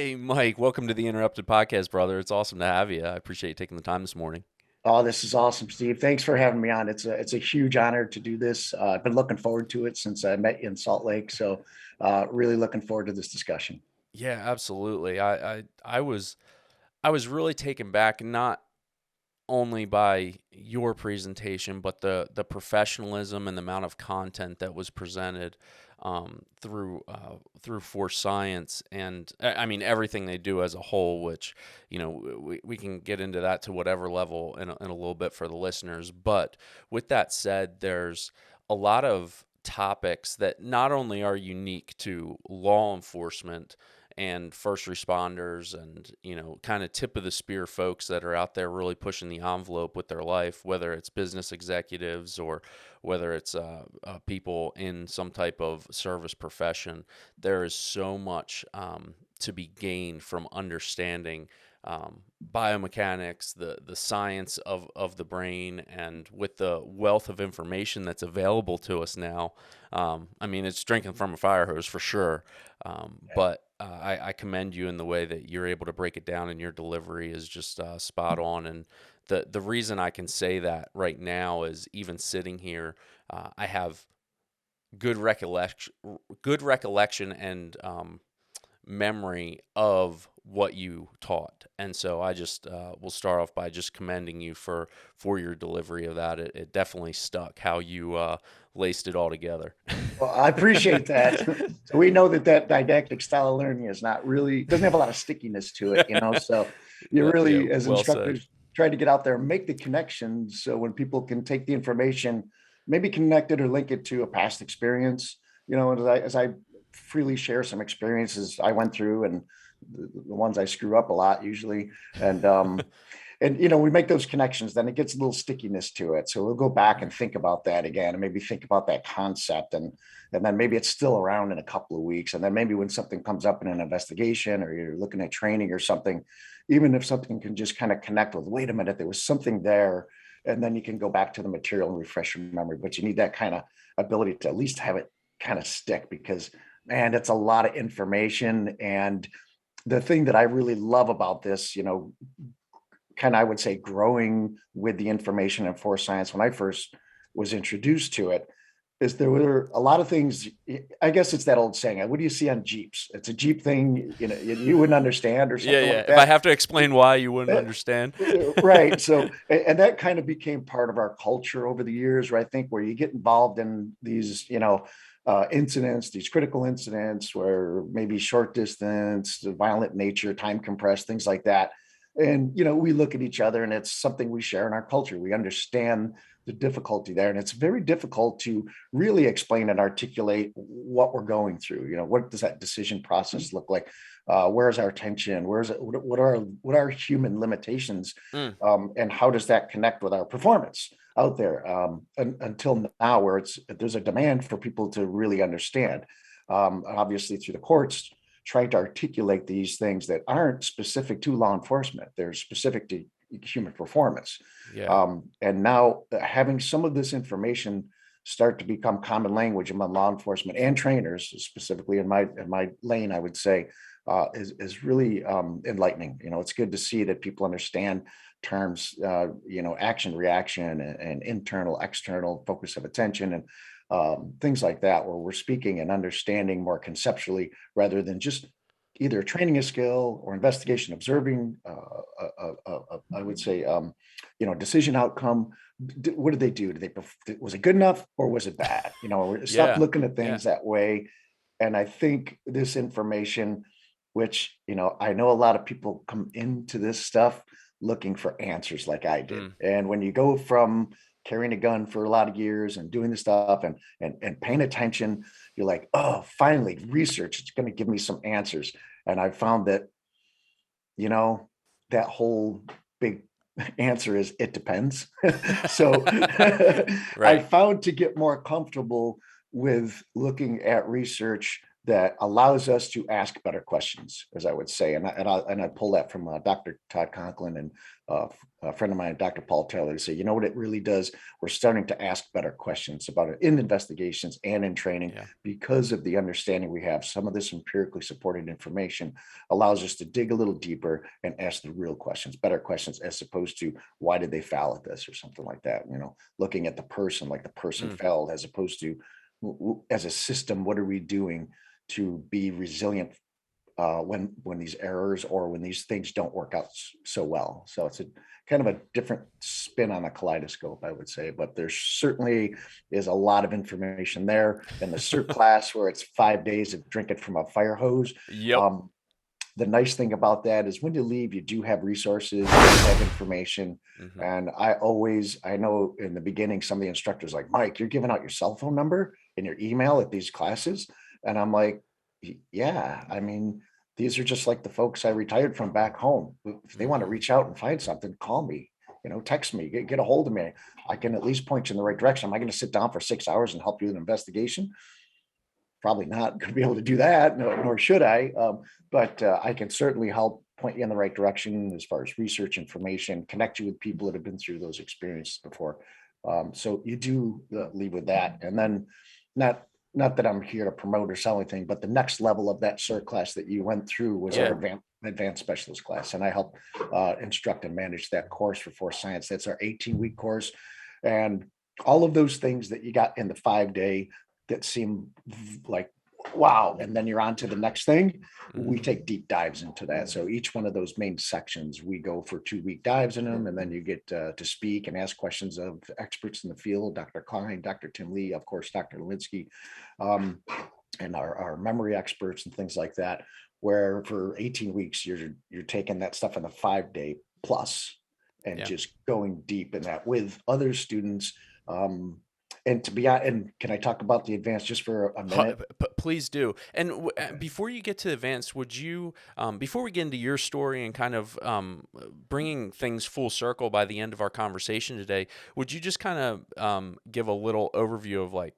Hey, Mike, welcome to the Interrupted Podcast, brother. It's awesome to have you. I appreciate you taking the time this morning. Oh, this is awesome, Steve. Thanks for having me on. It's a huge honor to do this. I've been looking forward to it since I met you in Salt Lake. So, really looking forward to this discussion. Yeah, absolutely. I was really taken back, not only by your presentation, but the professionalism and the amount of content that was presented through Force Science, and I mean everything they do as a whole. Which we can get into that to whatever level in a little bit for the listeners. But with that said, there's a lot of topics that not only are unique to law enforcement and first responders and kind of tip of the spear folks that are out there really pushing the envelope with their life, whether it's business executives or whether it's people in some type of service profession. There is so much to be gained from understanding biomechanics, the science of the brain, and with the wealth of information that's available to us now. I mean, it's drinking from a fire hose for sure. But I commend you in the way that you're able to break it down, and your delivery is just spot on. And the reason I can say that right now is even sitting here, I have good recollection and memory of what you taught. And so I just will start off by just commending you for your delivery of that. It definitely stuck how you laced it all together. Well, I appreciate that. So we know that didactic style of learning is not really doesn't have a lot of stickiness to it. So you Yeah, really, as well said. instructors, try to get out there and make the connections so when people can take the information, maybe connect it or link it to a past experience. And as I freely share some experiences I went through and the ones I screw up a lot usually, and we make those connections, then it gets a little stickiness to it. So we'll go back and think about that again, and maybe think about that concept, and then maybe it's still around in a couple of weeks, and then maybe when something comes up in an investigation or you're looking at training or something, even if something can just kind of connect with, wait a minute, there was something there, and then you can go back to the material and refresh your memory. But you need that kind of ability to at least have it kind of stick, because man, it's a lot of information. And the thing that I really love about this, kind of, I would say, growing with the information in force science when I first was introduced to it, is there were a lot of things. I guess it's that old saying, what do you see on Jeeps? It's a Jeep thing, you wouldn't understand or Yeah, something yeah. like If I that. have to explain why, you wouldn't Uh, understand. Right. So, and that kind of became part of our culture over the years, where I think where you get involved in these, incidents, these critical incidents where maybe short distance, violent nature, time compressed, things like that. And, we look at each other and it's something we share in our culture. We understand the difficulty there. And it's very difficult to really explain and articulate what we're going through. What does that decision process look like? Where's our attention? Where's it, what are human limitations, Mm, and how does that connect with our performance out there? Until now, where there's a demand for people to really understand, obviously through the courts, trying to articulate these things that aren't specific to law enforcement; they're specific to human performance. yeah. And now having some of this information start to become common language among law enforcement and trainers, specifically in my lane, I would say, is really enlightening. It's good to see that people understand terms, action, reaction, and internal, external focus of attention, and things like that, where we're speaking and understanding more conceptually rather than just either training a skill or investigation, observing. I would say, decision outcome. What did they do? Was it good enough or was it bad? Stop Yeah. looking at Yeah. things that way. And I think this information, which, I know a lot of people come into this stuff looking for answers like I did. Mm, And when you go from carrying a gun for a lot of years and doing the stuff and paying attention, you're like, oh, finally, research is going to give me some answers. And I found that, you know, that whole big answer is it depends. So I right. found to get more comfortable with looking at research, that allows us to ask better questions, as I would say. And I pull that from Dr. Todd Conklin and a friend of mine, Dr. Paul Taylor, to say, you know what it really does? We're starting to ask better questions about it in investigations and in training because of the understanding we have. Some of this empirically supported information allows us to dig a little deeper and ask the real questions, better questions, as opposed to why did they foul at this or something like that? Looking at the person, like the person failed, as opposed to as a system, what are we doing to be resilient when these errors or when these things don't work out so well. So it's a kind of a different spin on a kaleidoscope, I would say, but there certainly is a lot of information there. In the CERT class, where it's 5 days of drinking from a fire hose. The nice thing about that is when you leave, you do have resources, you have information. And I know in the beginning, some of the instructors like, Mike, you're giving out your cell phone number and your email at these classes. And I'm like, yeah, I mean, these are just like the folks I retired from back home. If they want to reach out and find something, call me, text me, get a hold of me. I can at least point you in the right direction. Am I going to sit down for 6 hours and help you with an investigation? Probably not going to be able to do that, nor should I. But I can certainly help point you in the right direction as far as research information, connect you with people that have been through those experiences before. So you do leave with that. And then not that I'm here to promote or sell anything, but the next level of that CERT class that you went through was our advanced specialist class. And I help instruct and manage that course for Force Science. That's our 18-week course. And all of those things that you got in the 5-day that seem like, wow, and then you're on to the next thing. We take deep dives into that. So each one of those main sections, we go for 2-week dives in them, and then you get to speak and ask questions of experts in the field, Dr. Klein, Dr. Tim Lee, of course, Dr. Lewinsky, and our memory experts and things like that, where for 18 weeks, you're taking that stuff in the 5-day plus and just going deep in that with other students. And can I talk about the advanced just for a minute? Please do. And before you get to advanced, would you, before we get into your story and kind of bringing things full circle by the end of our conversation today, would you just kind of give a little overview of like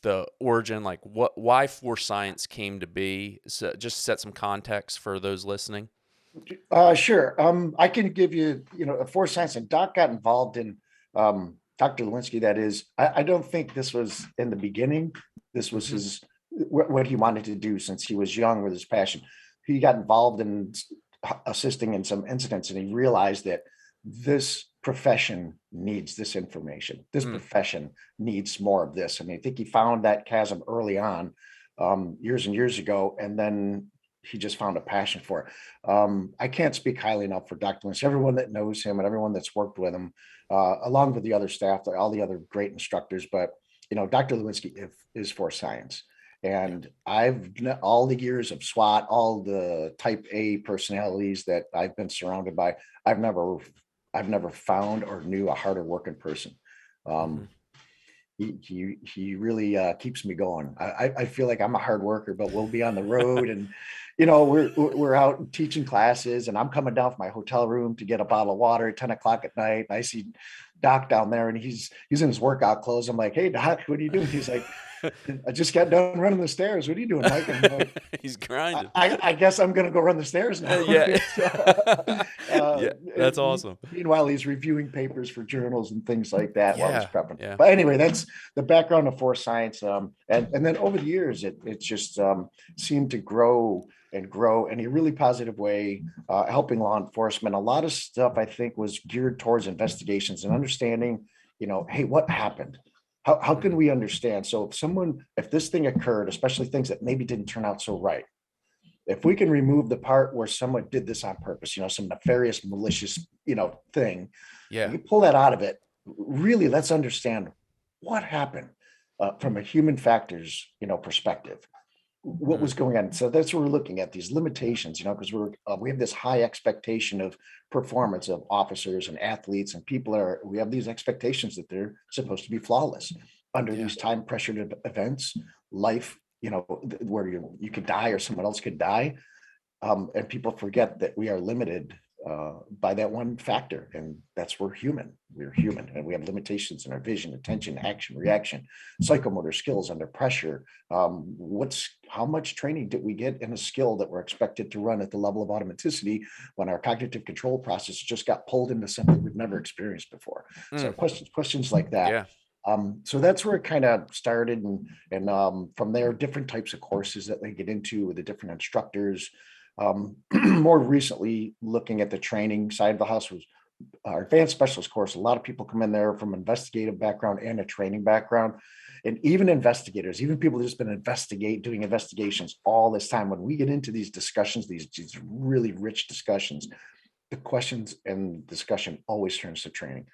the origin, like why Force Science came to be? So just set some context for those listening. Sure. I can give you, a Force Science, and Doc got involved in Dr. Lewinsky, that is, I don't think this was in the beginning. This was what he wanted to do since he was young with his passion. He got involved in assisting in some incidents, and he realized that this profession needs this information. This profession needs more of this. I mean, I think he found that chasm early on, years and years ago, and then he just found a passion for it. I can't speak highly enough for Dr. Lynch. Everyone that knows him and everyone that's worked with him, along with the other staff, all the other great instructors. But Dr. Lewinsky is Force Science, and all the years of SWAT, all the Type A personalities that I've been surrounded by, I've never found or knew a harder working person. He really keeps me going. I feel like I'm a hard worker, but we'll be on the road and we're out teaching classes, and I'm coming down from my hotel room to get a bottle of water at 10 o'clock at night. And I see Doc down there, and he's in his workout clothes. I'm like, hey Doc, what are you doing? He's like, I just got done running the stairs. What are you doing, Mike? I'm like, he's grinding. I guess I'm going to go run the stairs now. That's awesome. Meanwhile, he's reviewing papers for journals and things like that while he's prepping. Yeah. But anyway, that's the background of Force Science. And then over the years, it just seemed to grow and grow in a really positive way, helping law enforcement. A lot of stuff, I think, was geared towards investigations and understanding, hey, what happened? How can we understand? So if this thing occurred, especially things that maybe didn't turn out so right, if we can remove the part where someone did this on purpose, some nefarious, malicious, thing, you pull that out of it, really, let's understand what happened from a human factors, perspective. What was going on? So that's what we're looking at, these limitations, because we have this high expectation of performance of officers and athletes, and we have these expectations that they're supposed to be flawless under these time pressured events, life, where you could die or someone else could die. And people forget that we are limited by that one factor. And that's we're human. We're human and we have limitations in our vision, attention, action, reaction, psychomotor skills under pressure. How much training did we get in a skill that we're expected to run at the level of automaticity when our cognitive control process just got pulled into something we've never experienced before? So Mm, questions like that. yeah. So that's where it kind of started, and from there, different types of courses that they get into with the different instructors. More recently, looking at the training side of the house was our advanced specialist course. A lot of people come in there from investigative background and a training background, and even investigators, even people who've just been doing investigations all this time. When we get into these discussions, these really rich discussions, the questions and discussion always turns to training.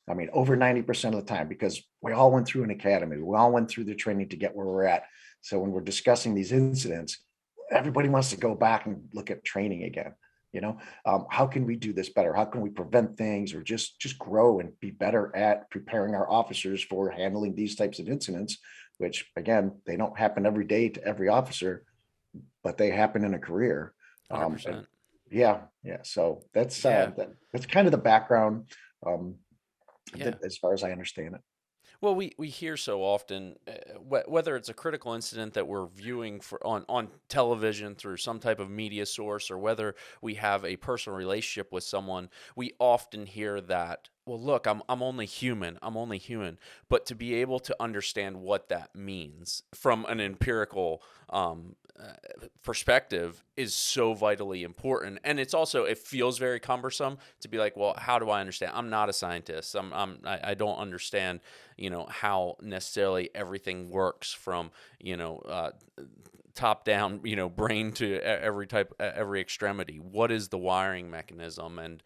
I mean, over 90% of the time, because we all went through an academy, we all went through the training to get where we're at. So when we're discussing these incidents, everybody wants to go back and look at training again. How can we do this better? How can we prevent things or just grow and be better at preparing our officers for handling these types of incidents, which again, they don't happen every day to every officer, but they happen in a career. And 100%. yeah, yeah. So Yeah. that's kind of the background, um, Yeah. as far as I understand it. Well, we hear so often, whether it's a critical incident that we're viewing on television through some type of media source, or whether we have a personal relationship with someone, we often hear that. Well, look, I'm only human. I'm only human. But to be able to understand what that means from an empirical perspective is so vitally important. And it feels very cumbersome to be like, well, how do I understand? I'm not a scientist. I don't understand, how necessarily everything works from, top down, brain to every extremity. What is the wiring mechanism? And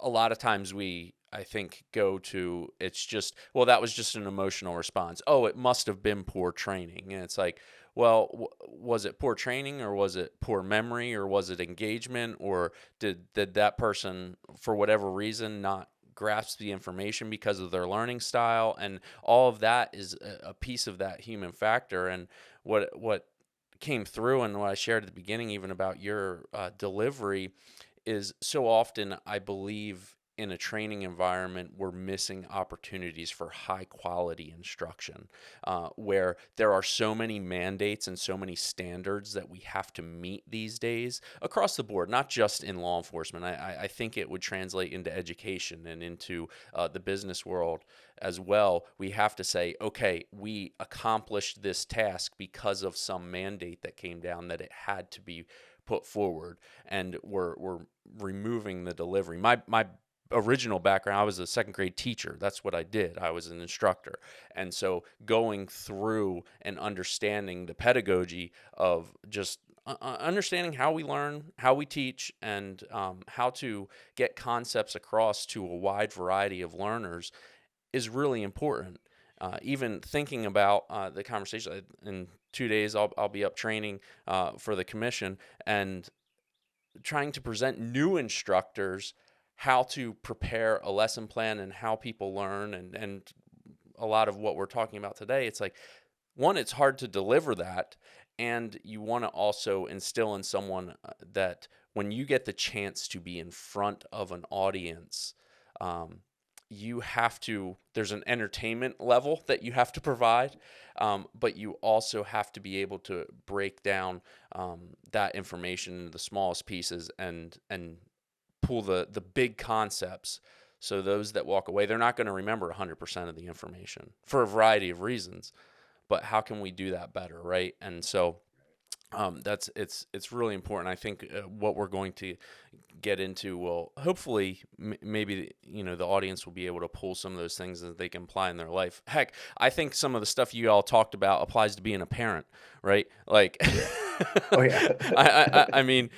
a lot of times I think, go to, it's just, well, that was just an emotional response. Oh, it must have been poor training. And it's like, well, was it poor training, or was it poor memory, or was it engagement, or did that person, for whatever reason, not grasp the information because of their learning style? And all of that is a piece of that human factor. And what came through, and what I shared at the beginning, even about your delivery, is so often I believe in a training environment we're missing opportunities for high quality instruction, where there are so many mandates and so many standards that we have to meet these days across the board, not just in law enforcement. I think it would translate into education and into the business world as well. We have to say, okay, we accomplished this task because of some mandate that came down, that it had to be put forward, and we're removing the delivery. My original background, I was a second grade teacher. That's what I did. I was an instructor. And so going through and understanding the pedagogy of just understanding how we learn, how we teach, and how to get concepts across to a wide variety of learners is really important. Even thinking about the conversation, in 2 days, I'll be up training for the commission, and trying to present new instructors how to prepare a lesson plan and how people learn, and a lot of what we're talking about today. It's like, one, it's hard to deliver that, and you want to also instill in someone that when you get the chance to be in front of an audience, you have to, there's an entertainment level that you have to provide, but you also have to be able to break down that information into the smallest pieces, and pull the big concepts. So those that walk away, they're not going to remember 100% of the information for a variety of reasons, but how can we do that better, right? And so it's really important. I think what we're going to get into will hopefully maybe the audience will be able to pull some of those things that they can apply in their life. Heck, I think some of the stuff you all talked about applies to being a parent, right? Like, Oh yeah. I mean,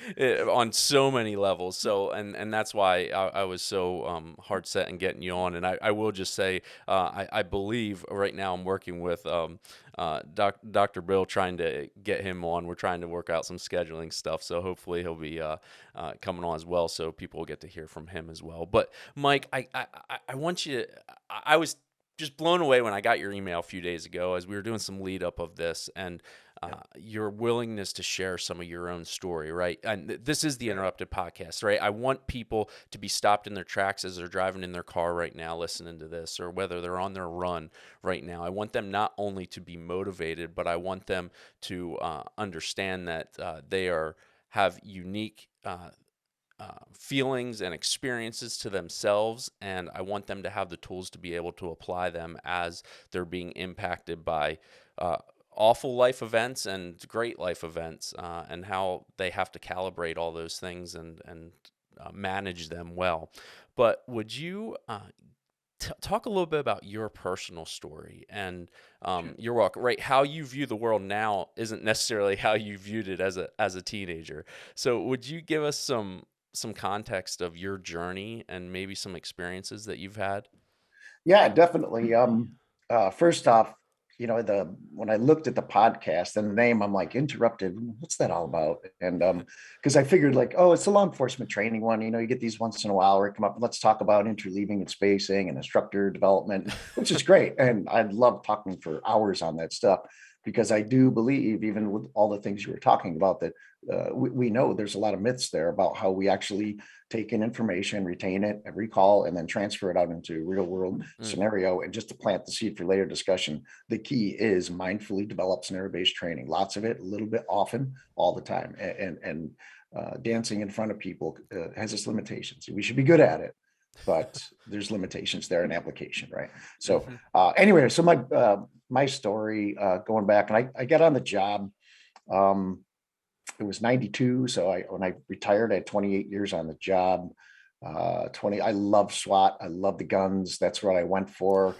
on so many levels. So, and that's why I was so hard set in getting you on. And I will just say, I believe right now I'm working with Dr. Bill, trying to get him on. We're trying to work out some scheduling stuff. So hopefully he'll be coming on as well, so people will get to hear from him as well. But Mike, I want you to, I was just blown away when I got your email a few days ago as we were doing some lead up of this, and Yep. your willingness to share some of your own story, right? And this is the Interrupted podcast, right? I want people to be stopped in their tracks as they're driving in their car right now, listening to this, or whether they're on their run right now. I want them not only to be motivated, but I want them to understand that they have unique feelings and experiences to themselves, and I want them to have the tools to be able to apply them as they're being impacted by awful life events and great life events, and how they have to calibrate all those things and manage them well. But would you talk a little bit about your personal story and Sure. your walk, right? How you view the world now isn't necessarily how you viewed it as a teenager. So would you give us some context of your journey and maybe some experiences that you've had? Yeah, definitely. First off, when I looked at the podcast and the name, I'm like, interrupted. What's that all about? And because I figured like, oh, it's a law enforcement training one. You get these once in a while where it come up. Let's talk about interleaving and spacing and instructor development, which is great. And I love talking for hours on that stuff because I do believe, even with all the things you were talking about, that we know there's a lot of myths there about how we actually take in information, retain it, and recall, and then transfer it out into real world Mm, scenario. And just to plant the seed for later discussion, the key is mindfully develop scenario-based training. Lots of it, a little bit, often, all the time. And dancing in front of people has its limitations. We should be good at it, but there's limitations there in application, right? So mhm. anyway, so my story going back, and I got on the job. Um, it was 92. So when I retired, I had 28 years on the job. 20, I love SWAT. I love the guns. That's what I went for.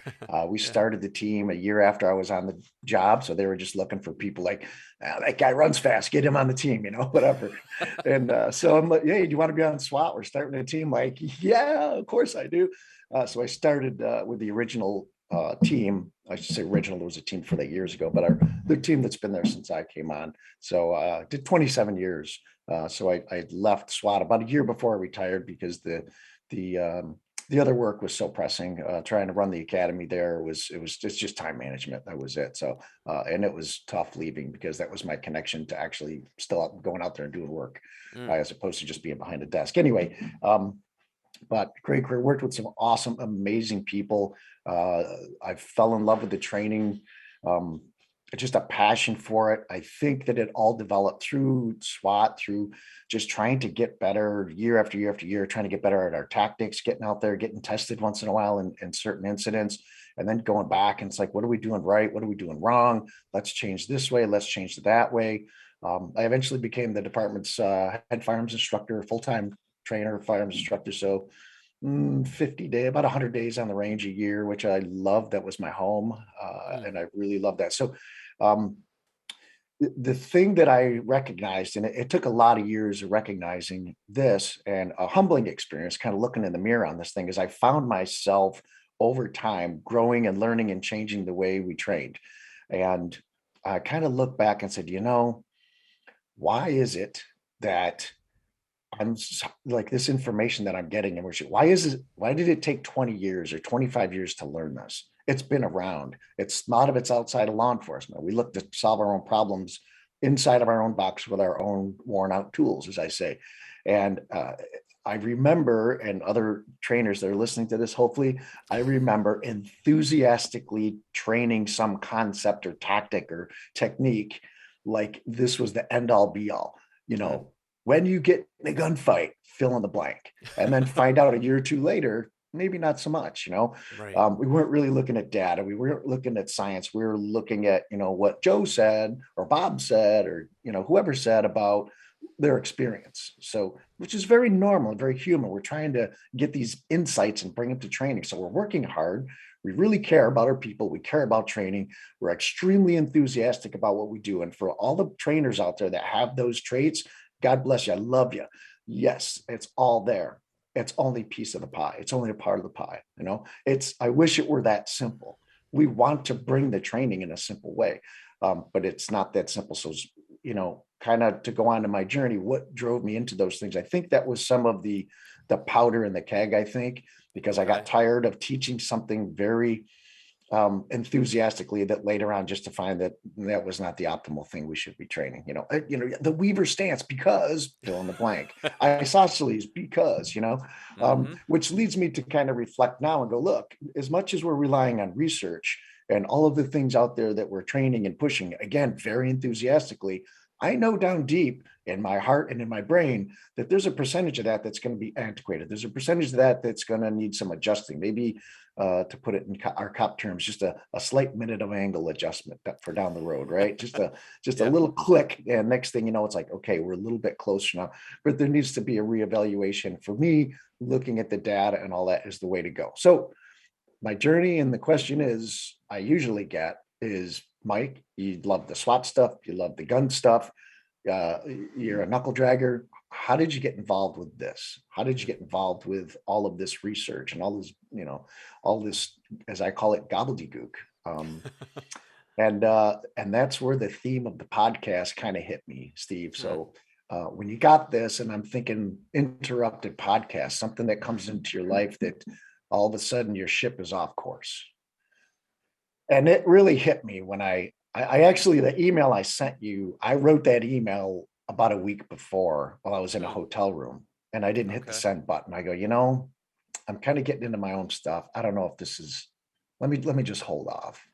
We Yeah. started the team a year after I was on the job. So they were just looking for people like, that guy runs fast, get him on the team, whatever. And so I'm like, hey, do you want to be on SWAT? We're starting a team. Like, yeah, of course I do. So I started with the original team. I should say original. There was a team for that years ago, but the team that's been there since I came on. So did 27 years. So I left SWAT about a year before I retired because the the other work was so pressing. Trying to run the academy there it's just time management. That was it. So and it was tough leaving because that was my connection to actually still going out there and doing work Mm, as opposed to just being behind a desk. Anyway, but great career. Worked with some awesome, amazing people. Uh, I fell in love with the training. Um, just a passion for it. I think that it all developed through SWAT, through just trying to get better year after year after year, trying to get better at our tactics, getting out there, getting tested once in a while in certain incidents, and then going back and it's like, what are we doing right? What are we doing wrong? Let's change this way. Let's change that way. I eventually became the department's head firearms instructor, full-time trainer, firearms instructor. So 50 day, about 100 days on the range a year, which I love. That was my home. mm, And I really love that. So um, the thing that I recognized, and it took a lot of years of recognizing this and a humbling experience, kind of looking in the mirror on this thing, is I found myself over time growing and learning and changing the way we trained. And I kind of look back and said, why is it that like this information that I'm getting, and why did it take 20 years or 25 years to learn this? It's been around. It's not of it's outside of law enforcement. We look to solve our own problems inside of our own box with our own worn out tools, as I say. And I remember, and other trainers that are listening to this, hopefully, I remember enthusiastically training some concept or tactic or technique like this was the end all be all. You mm. know, when you get in a gunfight, fill in the blank, and then find out a year or two later, maybe not so much. Right. We weren't really looking at data. We weren't looking at science. We were looking at, what Joe said or Bob said or, whoever said about their experience. So, which is very normal and very human. We're trying to get these insights and bring them to training. So we're working hard. We really care about our people. We care about training. We're extremely enthusiastic about what we do. And for all the trainers out there that have those traits, God bless you. I love you. Yes, it's all there. It's only a piece of the pie. It's only a part of the pie. I wish it were that simple. We want to bring the training in a simple way, but it's not that simple. So, kind of to go on to my journey, what drove me into those things? I think that was some of the powder in the keg, I think, because I got Okay. tired of teaching something very enthusiastically that later on just to find that that was not the optimal thing we should be training. The Weaver stance because fill in the blank, isosceles because, Mm-hmm. which leads me to kind of reflect now and go, look, as much as we're relying on research and all of the things out there that we're training and pushing, again, very enthusiastically, I know down deep in my heart and in my brain that there's a percentage of that that's going to be antiquated. There's a percentage of that that's going to need some adjusting. Maybe to put it in our cop terms, just a slight minute of angle adjustment for down the road, right? Just a Yeah. little click, and next thing you know, it's like, okay, we're a little bit closer now. But there needs to be a reevaluation. For me, looking at the data and all that is the way to go. So my journey, and the question I usually get is, Mike, you love the SWAT stuff, you love the gun stuff, you're a knuckle dragger. How did you get involved with this? How did you get involved with all of this research and all this, as I call it, gobbledygook? And that's where the theme of the podcast kind of hit me, Steve. Hmm. So when you got this, and I'm thinking interrupted podcast, something that comes into your life that all of a sudden your ship is off course. And it really hit me when I actually, the email I sent you, I wrote that email about a week before while I was in a Hmm. hotel room, and I didn't hit the Okay. send button. I go, I'm kind of getting into my own stuff. I don't know if this is, let me just hold off.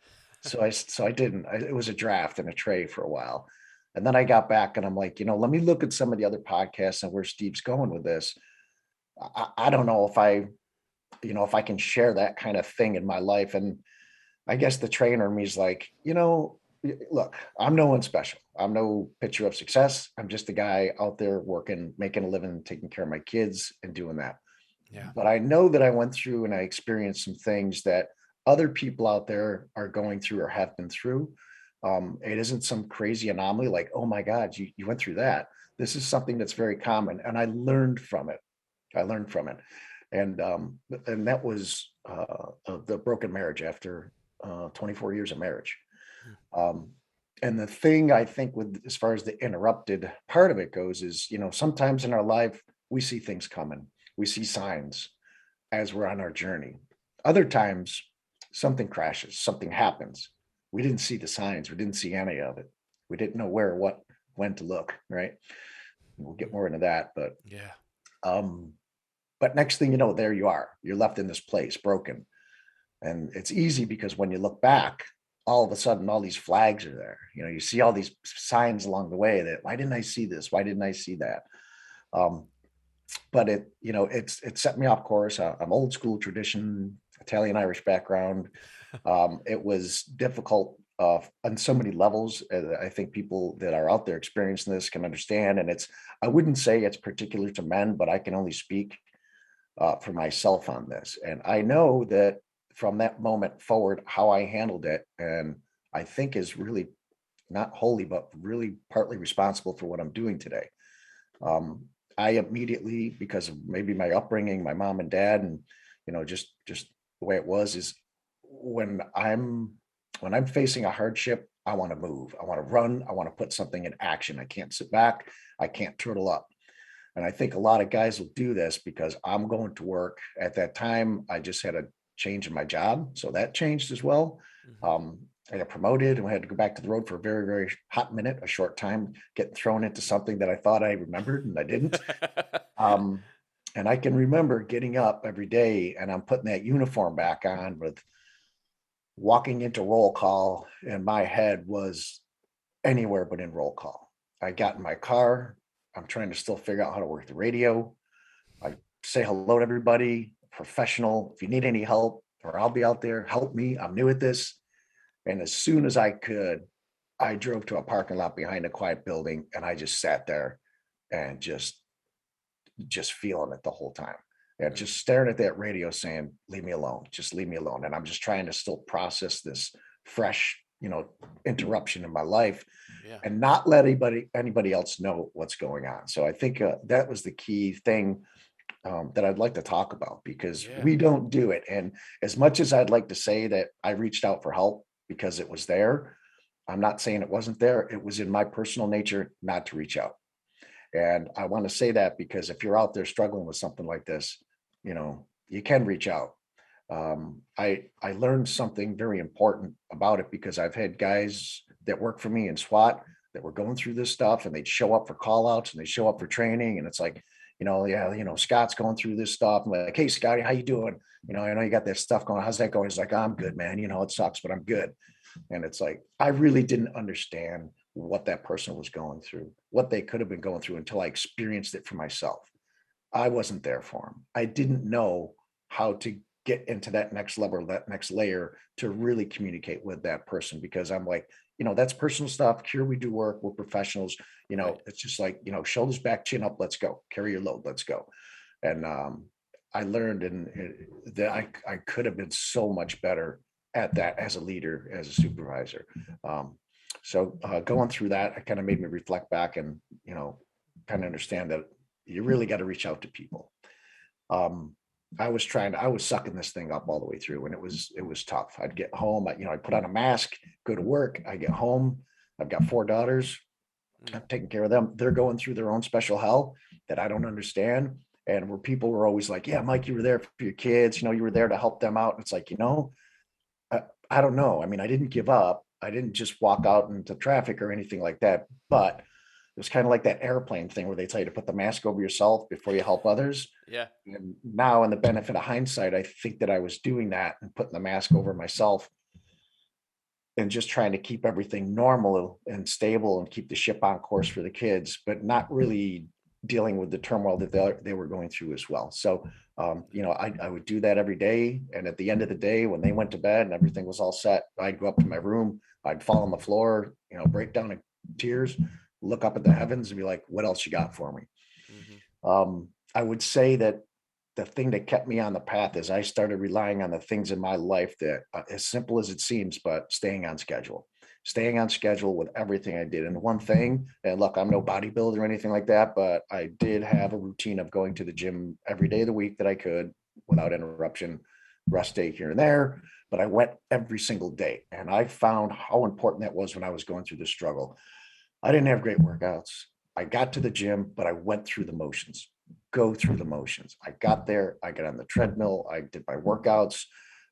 So I didn't, it was a draft in a tray for a while. And then I got back and I'm like, let me look at some of the other podcasts and where Steve's going with this. I don't know if I can share that kind of thing in my life. And I guess the trainer in me is like, look, I'm no one special. I'm no picture of success. I'm just a guy out there working, making a living, taking care of my kids and doing that. Yeah. But I know that I went through and I experienced some things that other people out there are going through or have been through. It isn't some crazy anomaly like, oh my God, you went through that. This is something that's very common. And I learned from it. And that was the broken marriage after 24 years of marriage. Hmm. Um, and the thing I think with as far as the interrupted part of it goes is, sometimes in our life we see things coming, we see signs as we're on our journey. Other times something crashes, something happens. We didn't see the signs, we didn't see any of it. We didn't know where, what, when to look, right? We'll get more into that, Yeah. um, but next thing you know, there you are. You're left in this place, broken. And it's easy because when you look back, all of a sudden, all these flags are there. You see all these signs along the way that why didn't I see this? Why didn't I see that? Um, but it set me off course. I'm old school tradition, Italian Irish background. It was difficult on so many levels. I think people that are out there experiencing this can understand. And I wouldn't say it's particular to men, but I can only speak for myself on this. And I know that from that moment forward, how I handled it, and I think is really not wholly, but really partly responsible for what I'm doing today. Um, I immediately, because of maybe my upbringing, my mom and dad, and just the way it was, is when I'm facing a hardship, I want to move, I want to run, I want to put something in action. I can't sit back, I can't turtle up. And I think a lot of guys will do this because I'm going to work. At that time, I just had a change in my job. So that changed as well. Hmm. Um, I got promoted and I had to go back to the road for a very, very hot minute, a short time, getting thrown into something that I thought I remembered and I didn't. Um, and I can remember getting up every day and I'm putting that uniform back on with walking into roll call, and my head was anywhere but in roll call. I got in my car. I'm trying to still figure out how to work the radio. I say hello to everybody, professional. If you need any help, or I'll be out there, help me. I'm new at this. And as soon as I could, I drove to a parking lot behind a quiet building and I just sat there and just feeling it the whole time. And Mm. just staring at that radio saying, leave me alone, just leave me alone. And I'm just trying to still process this fresh, interruption in my life Yeah. and not let anybody else know what's going on. So I think that was the key thing that I'd like to talk about because Yeah. we don't do it. And as much as I'd like to say that I reached out for help because it was there, I'm not saying it wasn't there. It was in my personal nature not to reach out. And I want to say that because if you're out there struggling with something like this, you can reach out. I learned something very important about it because I've had guys that work for me in SWAT that were going through this stuff, and they'd show up for call outs and they show up for training. And it's like, yeah, Scott's going through this stuff. I'm like, hey, Scotty, how you doing? I know you got that stuff going. How's that going? He's like, I'm good, man. It sucks, but I'm good. And it's like, I really didn't understand what that person was going through, what they could have been going through until I experienced it for myself. I wasn't there for them. I didn't know how to get into that next level, that next layer to really communicate with that person because I'm like, that's personal stuff. Here we do work. We're professionals. Right. It's just like, shoulders back, chin up. Let's go. Carry your load. Let's go. And I learned that I could have been so much better at that as a leader, as a supervisor. So going through that, it kind of made me reflect back and, kind of understand that you really got to reach out to people. I was sucking this thing up all the way through, and it was tough. I'd get home, I'd put on a mask, go to work. I get home. I've got 4 daughters. Mm. I'm taking care of them. They're going through their own special hell that I don't understand. And where people were always like, yeah, Mike, you were there for your kids. You were there to help them out. And it's like, I don't know. I mean, I didn't give up. I didn't just walk out into traffic or anything like that. But it was kind of like that airplane thing where they tell you to put the mask over yourself before you help others. Yeah. And now, in the benefit of hindsight, I think that I was doing that and putting the mask over myself and just trying to keep everything normal and stable and keep the ship on course for the kids, but not really dealing with the turmoil that they were going through as well. So, I would do that every day. And at the end of the day, when they went to bed and everything was all set, I'd go up to my room, I'd fall on the floor, break down in tears, look up at the heavens and be like, what else you got for me? Hmm. I would say that the thing that kept me on the path is I started relying on the things in my life that, as simple as it seems, but staying on schedule with everything I did. And one thing, and look, I'm no bodybuilder or anything like that, but I did have a routine of going to the gym every day of the week that I could without interruption, rest day here and there. But I went every single day. And I found how important that was when I was going through the struggle. I didn't have great workouts. I got to the gym, but I went through the motions, go through the motions. I got there, I got on the treadmill, I did my workouts,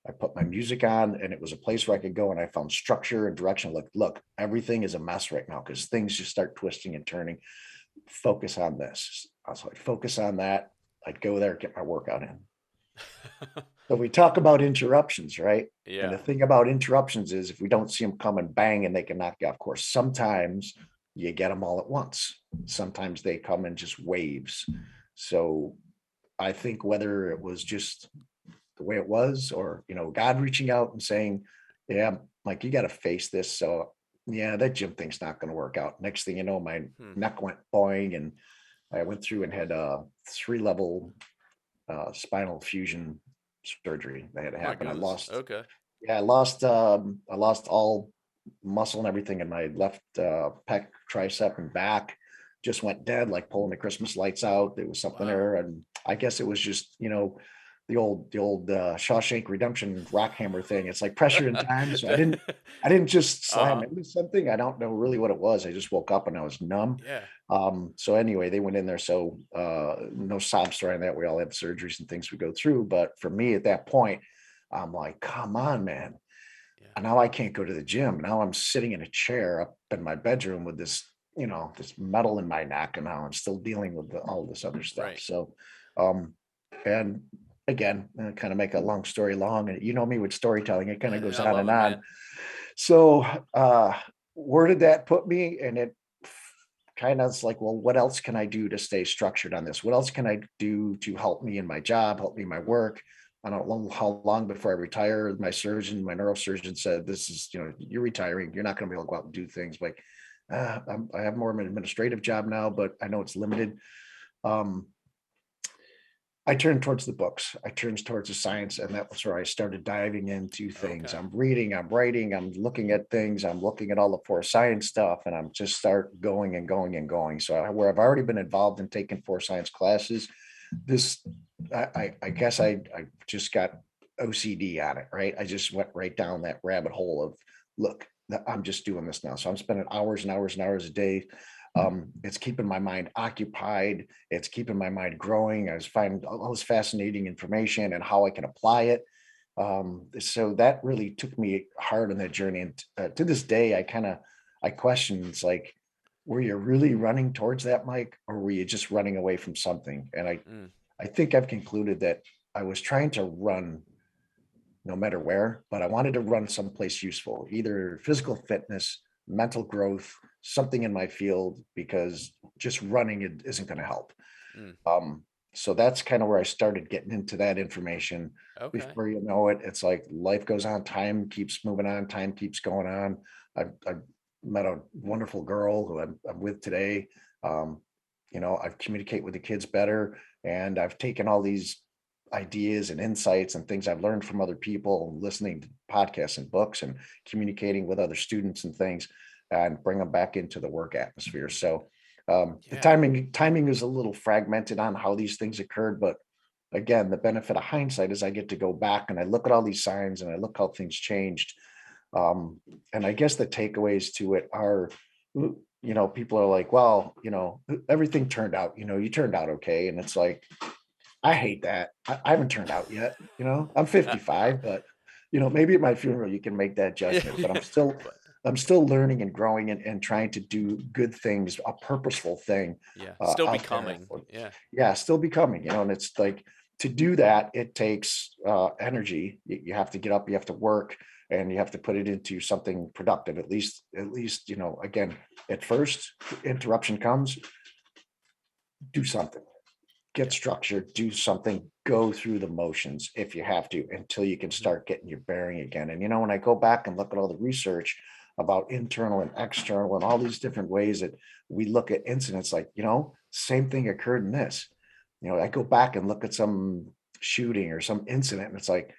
I put my music on, and it was a place where I could go and I found structure and direction. Like, look, everything is a mess right now because things just start twisting and turning. Focus on this. I was like, focus on that. I'd go there, get my workout in. So we talk about interruptions, right? And the Yeah. thing about interruptions is if we don't see them coming, bang, and they can knock you off course. Sometimes you get them all at once. Sometimes they come in just waves. So I think whether it was just the way it was or, God reaching out and saying, yeah, like, you got to face this. So yeah, that gym thing's not going to work out. Next thing you know, my Hmm. neck went boing and I went through and had a 3-level spinal fusion surgery that had to Oh my happen. goodness. Okay. I lost all muscle and everything in my left pec, tricep, and back. Just went dead, like pulling the Christmas lights out. There was something Wow. there, and I guess it was just the old Shawshank Redemption rock hammer thing. It's like pressure in time. So I didn't just slam Uh-huh. into something. I don't know really what it was. I just woke up and I was numb. Yeah. So anyway, they went in there. So no sob story on that. We all have surgeries and things we go through. But for me at that point, I'm like, come on, man. Yeah. And now I can't go to the gym. Now I'm sitting in a chair up in my bedroom with this metal in my neck, and now I'm still dealing with all this other stuff. Right. So, um, and again, kind of make a long story long, and you know me with storytelling, it kind of goes I on love and it, man. on. So, where did that put me? And it kind of is like, well, what else can I do to stay structured on this? What else can I do to help me in my job, help me in my work? I don't know how long before I retire. My neurosurgeon said, this is, you're retiring. You're not going to be able to go out and do things like, I have more of an administrative job now, but I know it's limited. Um, I turned towards the books. I turned towards the science, and that was where I started diving into things. Okay. I'm reading, I'm writing, I'm looking at things, I'm looking at all the force science stuff, and I'm just start going and going and going. So where I've already been involved in taking force science classes, this I guess I just got OCD on it, right? I just went right down that rabbit hole of look, I'm just doing this now. So I'm spending hours and hours and hours a day. It's keeping my mind occupied. It's keeping my mind growing. I was finding all this fascinating information and how I can apply it. So that really took me hard on that journey. And to this day, I question, it's like, were you really running towards that, Mike, or were you just running away from something? And Mm, I think I've concluded that I was trying to run no matter where, but I wanted to run someplace useful, either physical fitness, mental growth, something in my field, because just running it isn't going to help. mm. Um, so that's kind of where I started getting into that information. Okay. Before you know it, it's like life goes on, time keeps moving on, time keeps going on. I met a wonderful girl who I'm with today. Um, I've communicate with the kids better, and I've taken all these ideas and insights and things I've learned from other people, listening to podcasts and books and communicating with other students and things, and bring them back into the work atmosphere. So the Yeah. timing is a little fragmented on how these things occurred, but again, the benefit of hindsight is I get to go back and I look at all these signs and I look how things changed. And I guess the takeaways to it are, people are like, well, everything turned out, you turned out okay. And it's like, I hate that. I haven't turned out yet. I'm 55, but maybe at my funeral you can make that judgment. But Yeah. But I'm still learning and growing and trying to do good things, a purposeful thing yeah, still out there. becoming. Yeah. Yeah, still becoming. And it's like, to do that, it takes energy. You have to get up, you have to work, and you have to put it into something productive. At least, again, at first interruption comes, do something, get Yeah. structured, do something, go through the motions if you have to until you can Mhm. start getting your bearing again. And when I go back and look at all the research about internal and external and all these different ways that we look at incidents, like, same thing occurred in this. I go back and look at some shooting or some incident, and it's like,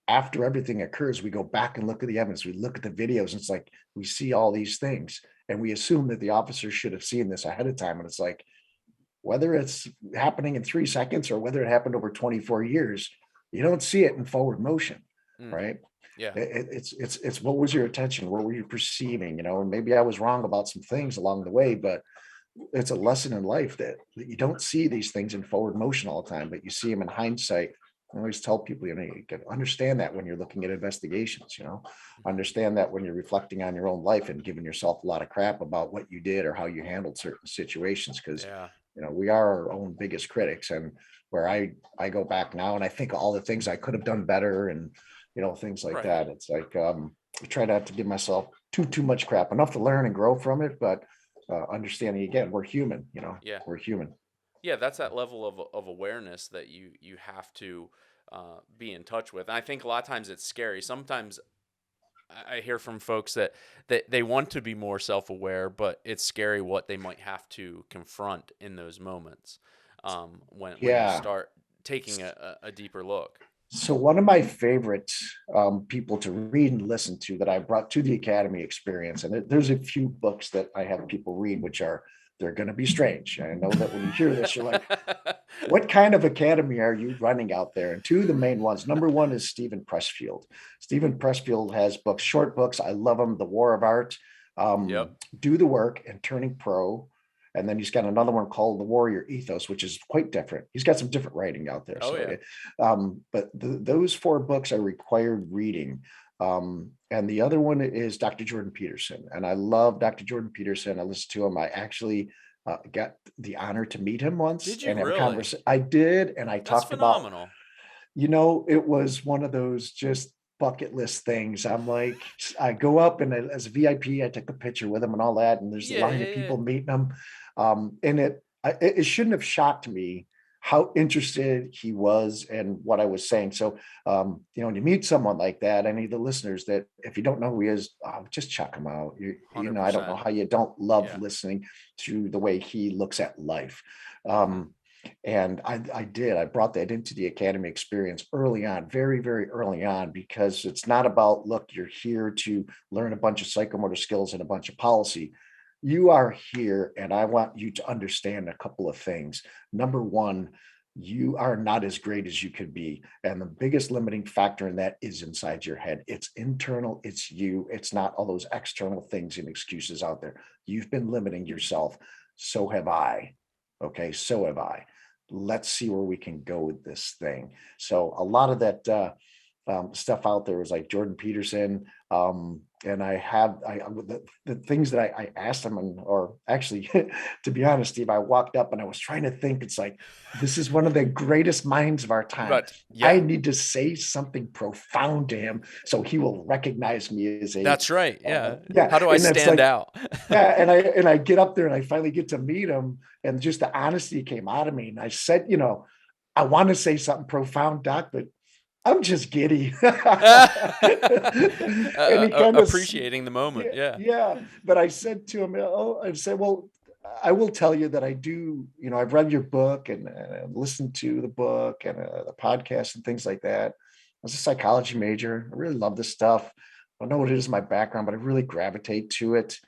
after everything occurs, we go back and look at the evidence, we look at the videos, and it's like we see all these things and we assume that the officer should have seen this ahead of time. And it's like, whether it's happening in 3 seconds or whether it happened over 24 years, you don't see it in forward motion, Mm. right? Yeah. It's what was your attention? What were you perceiving? And maybe I was wrong about some things along the way, but it's a lesson in life that you don't see these things in forward motion all the time, but you see them in hindsight. I always tell people, you can understand that when you're looking at investigations, Mhm. understand that when you're reflecting on your own life and giving yourself a lot of crap about what you did or how you handled certain situations. Because, Yeah. we are our own biggest critics. And where I go back now and I think of all the things I could have done better and, things like Right. that. It's like, I try not to give myself too much crap, enough to learn and grow from it, but understanding, again, we're human, Yeah. we're human. Yeah, that's that level of awareness that you have to be in touch with. And I think a lot of times it's scary. Sometimes I hear from folks that they want to be more self aware, but it's scary what they might have to confront in those moments when you Yeah. start taking a deeper look. So one of my favorite people to read and listen to that I brought to the academy experience, and there's a few books that I have people read, which they're going to be strange. I know that when you hear this, you're like, what kind of academy are you running out there? And two of the main ones. Number one is Stephen Pressfield. Stephen Pressfield has books, short books. I love them. The War of Art, Yep. Do the Work, and Turning Pro. And then he's got another one called The Warrior Ethos, which is quite different. He's got some different writing out there. Oh So, yeah. but those four books are required reading. And the other one is Dr. Jordan Peterson. And I love Dr. Jordan Peterson. I listen to him. I actually got the honor to meet him once Did you and have a really? conversation. I did, and I That's talked about, phenomenal. it was one of those just bucket list things. I'm like, I go up and as a VIP, I took a picture with him and all that, and there's a Yeah, line yeah, of yeah. people meeting him. And it shouldn't have shocked me how interested he was in what I was saying. So, when you meet someone like that, any of the listeners that if you don't know who he is, just check him out. I don't know 100%. how you don't love Yeah. listening to the way he looks at life. Hmm. And I brought that into the academy experience early on, very, very early on, because it's not about, look, you're here to learn a bunch of psychomotor skills and a bunch of policy. You are here, and I want you to understand a couple of things. Number one, you are not as great as you could be. And the biggest limiting factor in that is inside your head. It's internal, it's you, it's not all those external things and excuses out there. You've been limiting yourself. So have I. Okay, so have I. Let's see where we can go with this thing. So a lot of that stuff out there was like Jordan Peterson. And the things that I asked him, or actually, to be honest, Steve, I walked up and I was trying to think, it's like, this is one of the greatest minds of our time. But I yeah, need to say something profound to him so he will recognize me as a, that's right. Yeah. yeah. How do I And it's stand like, out? yeah, and I get up there and I finally get to meet him, and just the honesty came out of me. And I said, I want to say something profound, Doc, but I'm just giddy. And he kind of, Appreciating the moment. yeah, Yeah. yeah. But I said to him, I said, well, I will tell you that I do, I've read your book and listened to the book and the podcast and things like that. I was a psychology major. I really love this stuff. I don't know what it is in my background, but I really gravitate to it.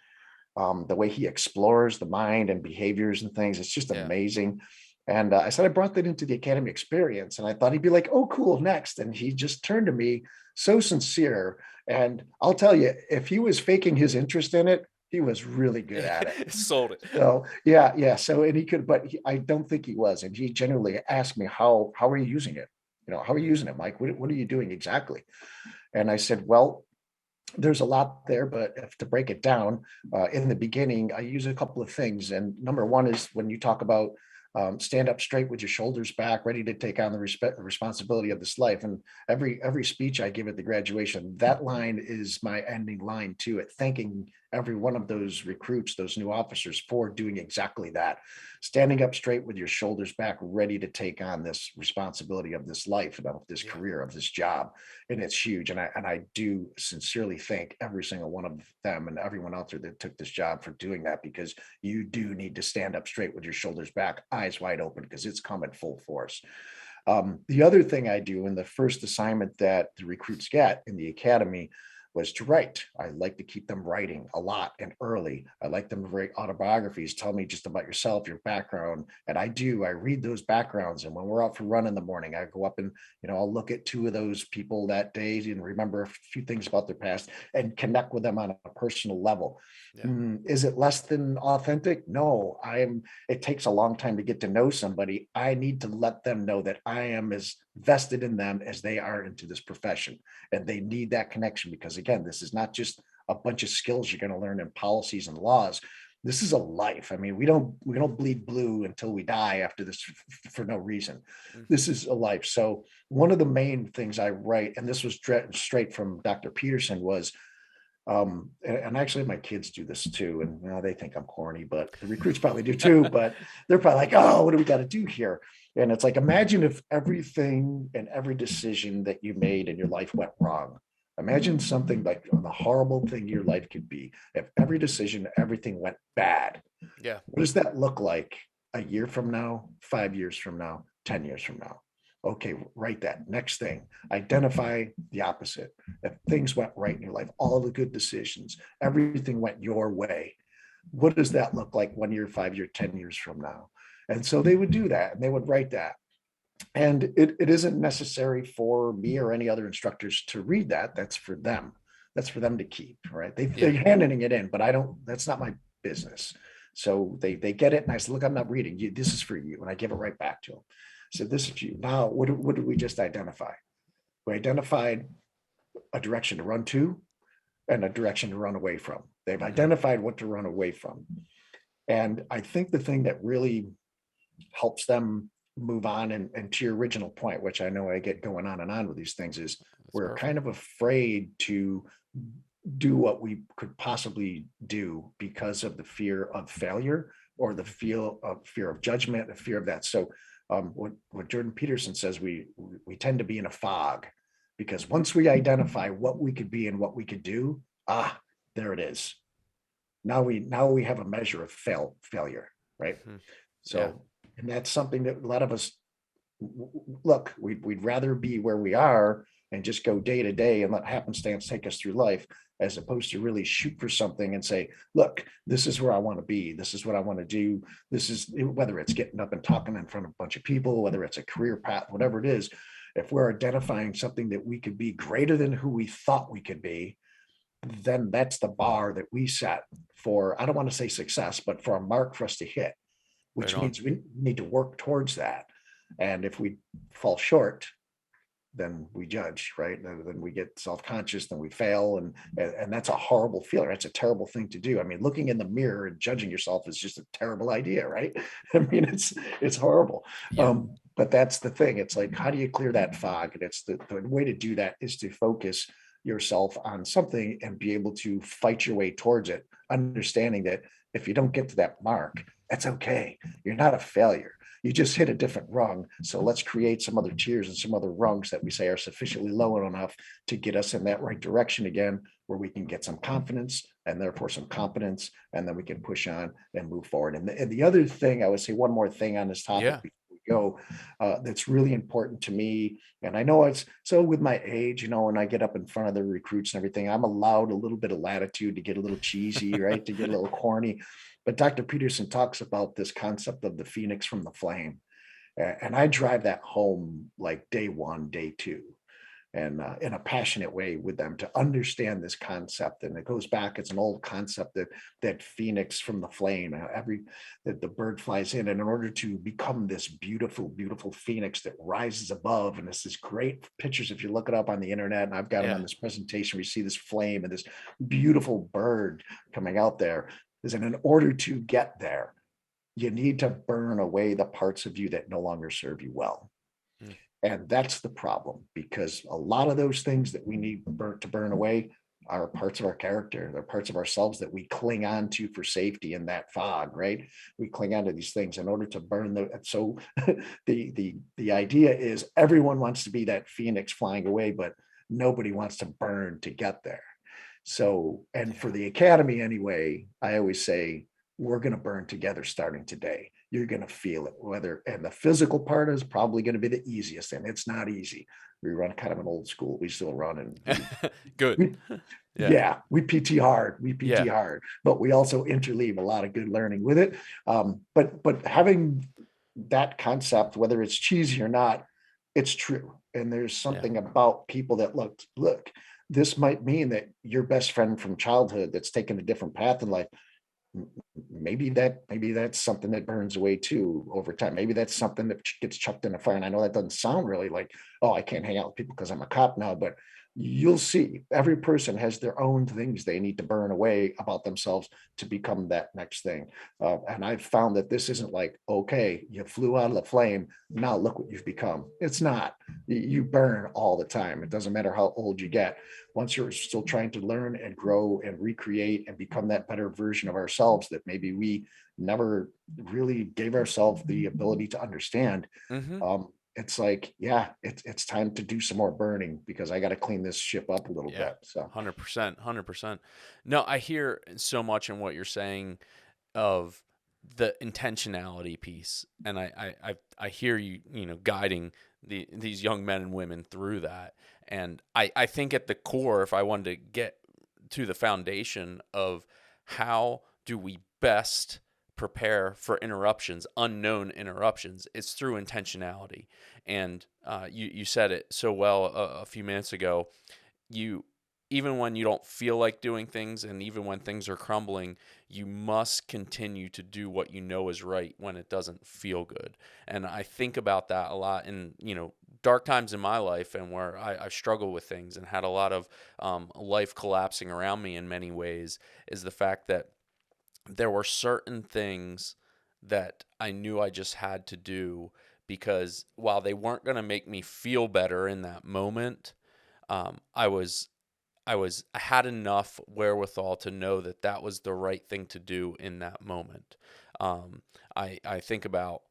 The way he explores the mind and behaviors and things, it's just Yeah. amazing. And I said I brought that into the academy experience, and I thought he'd be like, "Oh, cool, next." And he just turned to me so sincere. And I'll tell you, if he was faking his interest in it, he was really good at it. Sold it. So yeah, yeah. So and he could, but I don't think he was. And he genuinely asked me, "How are you using it? How are you using it, Mike? What are you doing exactly?" And I said, "Well, there's a lot there, but if to break it down, in the beginning, I use a couple of things. And number one is when you talk about stand up straight with your shoulders back, ready to take on the responsibility of this life. And every speech I give at the graduation, that line is my ending line to it, thanking every one of those recruits, those new officers, for doing exactly that, standing up straight with your shoulders back, ready to take on this responsibility of this life, of this Yeah. career, of this job. And it's huge. And I do sincerely thank every single one of them and everyone out there that took this job for doing that, because you do need to stand up straight with your shoulders back, eyes wide open, because it's coming full force. The other thing I do in the first assignment that the recruits get in the academy was to write. I like to keep them writing a lot and early. I like them to write autobiographies. Tell me just about yourself, your background. And I do. I read those backgrounds. And when we're out for run in the morning, I go up and, I'll look at two of those people that day and remember a few things about their past and connect with them on a personal level. Yeah. Is it less than authentic? No, it takes a long time to get to know somebody. I need to let them know that I am as vested in them as they are into this profession. And they need that connection, because again, this is not just a bunch of skills you're going to learn in policies and laws. This is a life. I mean, we don't bleed blue until we die after this for no reason. Mhm. This is a life. So one of the main things I write, and this was straight from Dr. Peterson, was and actually my kids do this too, and they think I'm corny, but the recruits probably do too. But they're probably like, "Oh, what do we got to do here?" And it's like, imagine if everything and every decision that you made in your life went wrong. Imagine something like the horrible thing your life could be if every decision, everything went bad. Yeah. What does that look like a year from now, 5 years from now, 10 years from now? Okay, write that. Next thing, identify the opposite. If things went right in your life, all the good decisions, everything went your way, what does that look like 1 year, 5 year, 10 years from now? And so they would do that and they would write that. And it isn't necessary for me or any other instructors to read that. That's for them. That's for them to keep, right? They're Yeah. handing it in, but I don't, that's not my business. So they get it. And I said, look, I'm not reading you. This is for you. And I give it right back to them. So this is for you. Now, what did we just identify? We identified a direction to run to and a direction to run away from. They've Mhm. identified what to run away from. And I think the thing that really helps them move on, and to your original point, which I know I get going on and on with these things, is That's we're kind perfect. of afraid to do what we could possibly do because of the fear of failure, or the Mhm. fear of judgment, the fear of that. So what Jordan Peterson says, we tend to be in a fog, because once we identify what we could be and what we could do, there it is. Now we have a measure of failure, right? Mhm. Yeah. So, and that's something that a lot of us look, we'd rather be where we are and just go day to day and let happenstance take us through life, as opposed to really shoot for something and say, look, this is where I want to be. This is what I want to do. This is, whether it's getting up and talking in front of a bunch of people, whether it's a career path, whatever it is. If we're identifying something that we could be greater than who we thought we could be, then that's the bar that we set for, I don't want to say success, but for a mark for us to hit, Right which on. means we need to work towards that. And if we fall short, then we judge, right? And then we get self-conscious, then we fail. And that's a horrible feeling. That's a terrible thing to do. I mean, looking in the mirror and judging yourself is just a terrible idea, right? I mean, it's horrible. Yeah. But that's the thing. It's like, how do you clear that fog? And it's the way to do that is to focus yourself on something and be able to fight your way towards it, understanding that if you don't get to that mark, that's okay. You're not a failure. You just hit a different rung. So let's create some other tiers and some other rungs that we say are sufficiently low enough to get us in that right direction again, where we can get some confidence and therefore some competence, and then we can push on and move forward. And the other thing, I would say one more thing on this topic Yeah. before we go, that's really important to me. And I know it's so with my age, when I get up in front of the recruits and everything, I'm allowed a little bit of latitude to get a little cheesy, right? To get a little corny. But Dr. Peterson talks about this concept of the phoenix from the flame. And I drive that home like day one, day two, and in a passionate way with them to understand this concept. And it goes back, it's an old concept that phoenix from the flame, that the bird flies in, and in order to become this beautiful, beautiful phoenix that rises above, and it's this great pictures, if you look it up on the internet, and I've got them Yeah. on this presentation, we see this flame and this beautiful bird coming out there, is in order to get there, you need to burn away the parts of you that no longer serve you well. Mm. And that's the problem, because a lot of those things that we need to burn away are parts of our character. They're parts of ourselves that we cling on to for safety in that fog, right? We cling on to these things in order to burn the. So the idea is everyone wants to be that phoenix flying away, but nobody wants to burn to get there. So, and for Yeah. the academy anyway, I always say we're going to burn together starting today. You're going to feel it, and the physical part is probably going to be the easiest, and it's not easy. We run kind of an old school. We still run, and Good. we Yeah. yeah, we PT hard. We PT Yeah. hard, but we also interleave a lot of good learning with it. But having that concept, whether it's cheesy or not, it's true. And there's Yeah. something about people that look. This might mean that your best friend from childhood that's taken a different path in life, maybe that's something that burns away too over time. Maybe that's something that gets chucked in the fire. And I know that doesn't sound really like, oh, I can't hang out with people because I'm a cop now, but you'll see every person has their own things they need to burn away about themselves to become that next thing. And I've found that this isn't like, okay, you flew out of the flame, now look what you've become. It's not. You burn all the time. It doesn't matter how old you get. Once you're still trying to learn and grow and recreate and become that better version of ourselves that maybe we never really gave ourselves the ability to understand, Mm-hmm. it's like, yeah, it's time to do some more burning, because I got to clean this ship up a little Yeah. bit. So 100%. 100%. No, I hear so much in what you're saying of the intentionality piece, and I hear you, guiding these young men and women through that. And I think at the core, if I wanted to get to the foundation of how do we best prepare for interruptions, unknown interruptions, it's through intentionality. And you said it so well a few minutes ago. You Even when you don't feel like doing things, and even when things are crumbling, you must continue to do what you know is right when it doesn't feel good. And I think about that a lot in dark times in my life, and where I struggled with things and had a lot of life collapsing around me in many ways, is the fact that there were certain things that I knew I just had to do, because while they weren't going to make me feel better in that moment, I had enough wherewithal to know that that was the right thing to do in that moment. I think about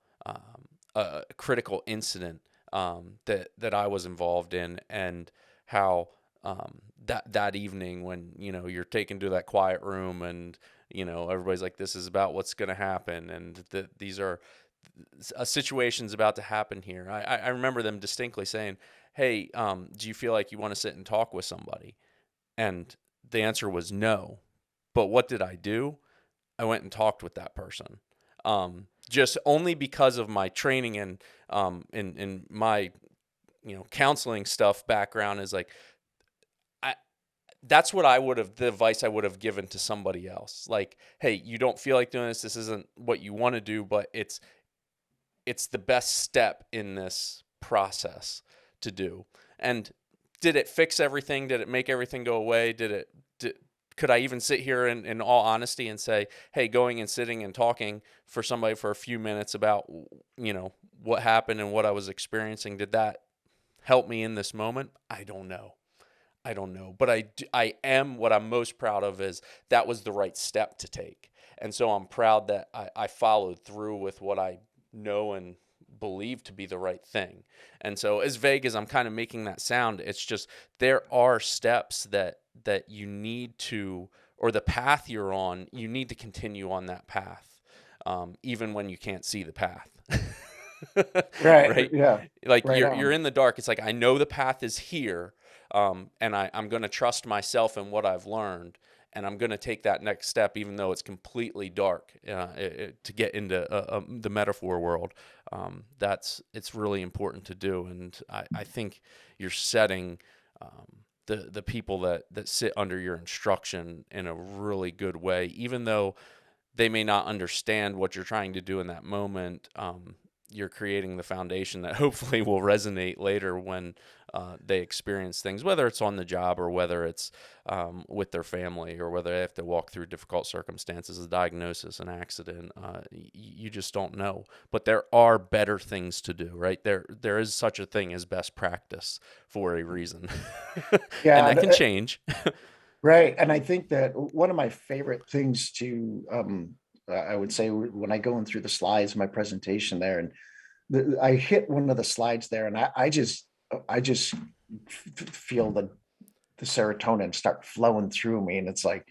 a critical incident that I was involved in, and how that evening, when you're taken to that quiet room, and everybody's like, this is about what's going to happen, and these are a situation's about to happen here. I remember them distinctly saying, hey, do you feel like you want to sit and talk with somebody? And the answer was no. But what did I do? I went and talked with that person. Just only because of my training and in my counseling stuff background, is like, I that's what I would have the advice I would have given to somebody else. Like, hey, you don't feel like doing this. This isn't what you want to do, but it's the best step in this process to do. And did it fix everything? Did it make everything go away? Could I even sit here in all honesty and say, hey, going and sitting and talking for somebody for a few minutes about, what happened and what I was experiencing, did that help me in this moment? I don't know. But I am, what I'm most proud of is that was the right step to take. And so I'm proud that I followed through with what I know and believe to be the right thing. And so, as vague as I'm kind of making that sound, it's just there are steps that you need to, or the path you're on, you need to continue on that path, even when you can't see the path. Right. Right? Yeah. Like Right you're on. in the dark. It's like, I know the path is here, and I'm going to trust myself and what I've learned, and I'm going to take that next step, even though it's completely dark, to get into the metaphor world. It's really important to do, and I think you're setting the people that sit under your instruction in a really good way, even though they may not understand what you're trying to do in that moment. You're creating the foundation that hopefully will resonate later when they experience things, whether it's on the job or whether it's with their family, or whether they have to walk through difficult circumstances, a diagnosis, an accident. You just don't know. But there are better things to do, right? There is such a thing as best practice for a reason. And Yeah. that can change. Right. And I think that one of my favorite things to, I would say when I go in through the slides, my presentation there, and I hit one of the slides there, and I just feel the serotonin start flowing through me. And it's like,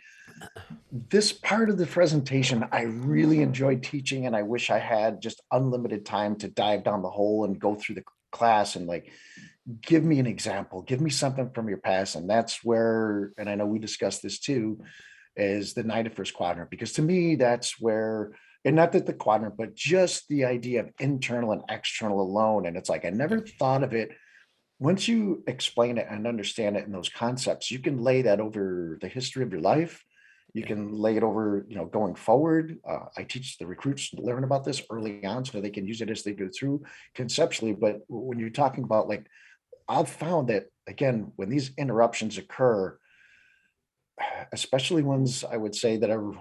this part of the presentation, I really enjoyed teaching, and I wish I had just unlimited time to dive down the hole and go through the class and like, give me an example, give me something from your past. And that's where, and I know we discussed this too, is the 91st quadrant, because to me, that's where, and not that the quadrant, but just the idea of internal and external alone. And it's like, I never thought of it. Once you explain it and understand it in those concepts, you can lay that over the history of your life. You Yeah. can lay it over, going forward. I teach the recruits to learn about this early on so they can use it as they go through conceptually. But when you're talking about, like, I've found that, again, when these interruptions occur, especially ones I would say that are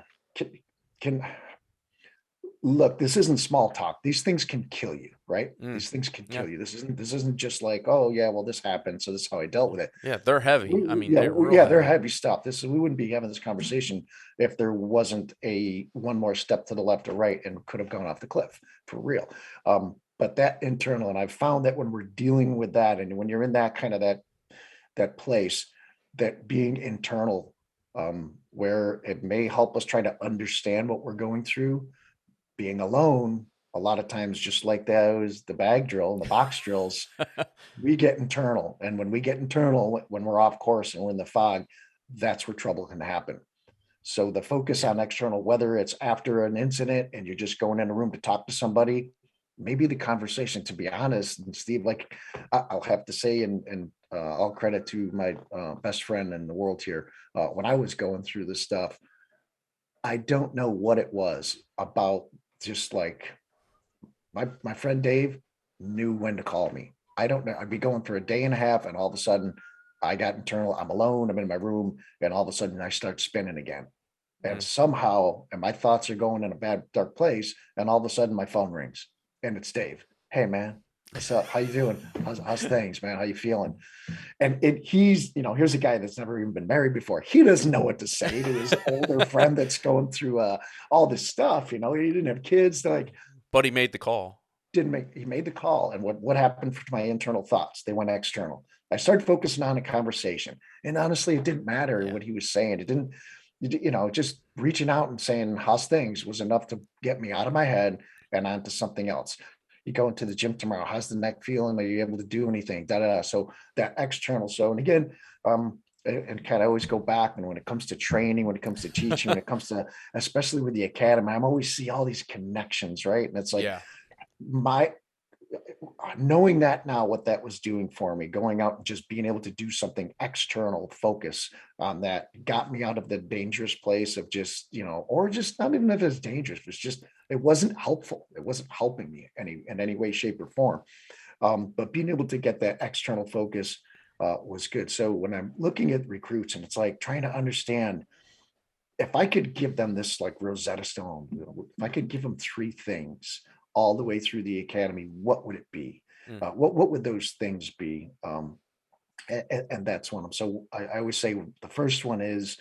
can look, this isn't small talk. These things can kill you, right? Mm, These things can yeah. kill you. This isn't just like, oh yeah, well, this happened, so this is how I dealt with it. Yeah. They're heavy. I mean, Yeah, they're real yeah, they're heavy. heavy stuff. We wouldn't be having this conversation if there wasn't a one more step to the left or right and could have gone off the cliff for real. But that internal, and I've found that when we're dealing with that, and when you're in that kind of that place, that being internal, where it may help us try to understand what we're going through, being alone, a lot of times, just like the bag drill and the box drills, we get internal. And when we get internal, when we're off course and we're in the fog, that's where trouble can happen. So the focus Yeah. on external, whether it's after an incident and you're just going in a room to talk to somebody, maybe the conversation, to be honest, and Steve, like, I'll have to say, and all credit to my best friend in the world here. When I was going through this stuff, I don't know what it was about, just like, my friend Dave knew when to call me. I don't know. I'd be going for a day and a half, and all of a sudden I got internal. I'm alone. I'm in my room, and all of a sudden I start spinning again. And Mm. somehow, and my thoughts are going in a bad, dark place, and all of a sudden my phone rings, and it's Dave. Hey man, what's up? How you doing? How's things, man? How you feeling? And he's, here's a guy that's never even been married before. He doesn't know what to say to his older friend that's going through all this stuff. He didn't have kids. Like, But he made the call. he made the call. And what happened to my internal thoughts? They went external. I started focusing on a conversation, and honestly, it didn't matter Yeah. what he was saying. It didn't, just reaching out and saying how's things was enough to get me out of my head and onto something else. You go into the gym tomorrow, how's the neck feeling? Are you able to do anything? Da, da, da. So that external. So, and again, and kind of always go back. And when it comes to training, when it comes to teaching, when it comes to, especially with the academy, I'm always see all these connections, right? And it's like, Yeah. my knowing that now, what that was doing for me, going out and just being able to do something external, focus on that, got me out of the dangerous place of just, or just not even if it's dangerous, it's just, it wasn't helpful. It wasn't helping me in any way, shape, or form. But being able to get that external focus, was good. So when I'm looking at recruits, and it's like trying to understand, if I could give them this like Rosetta Stone, if I could give them three things all the way through the academy, what would it be? Mm, What would those things be? And that's one of them. So I always say the first one is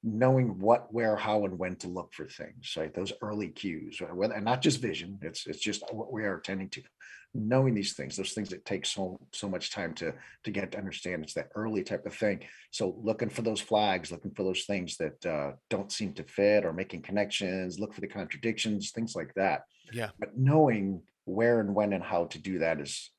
knowing what, where, how, and when to look for things, right? Those early cues, right? And not just vision. It's just what we are attending to. Knowing these things, those things that take so much time to get to understand. It's that early type of thing. So looking for those flags, looking for those things that don't seem to fit, or making connections, look for the contradictions, things like that. yeah. But knowing where and when and how to do that is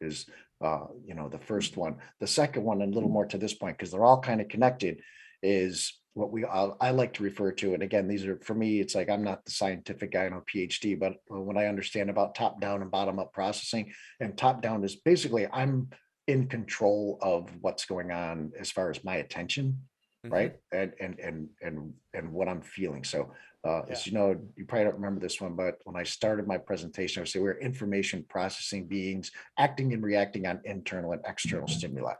the first one. The second one, and a little more to this point, because they're all kind of connected, is what I like to refer to. And again, these are, for me, it's like I'm not the scientific guy, no PhD, but when I understand about top down and bottom up processing, and top down is basically I'm in control of what's going on as far as my attention, Hmm. right? And what I'm feeling. So Yeah. as you know, you probably don't remember this one, but when I started my presentation, I would say we're information processing beings acting and reacting on internal and external stimuli.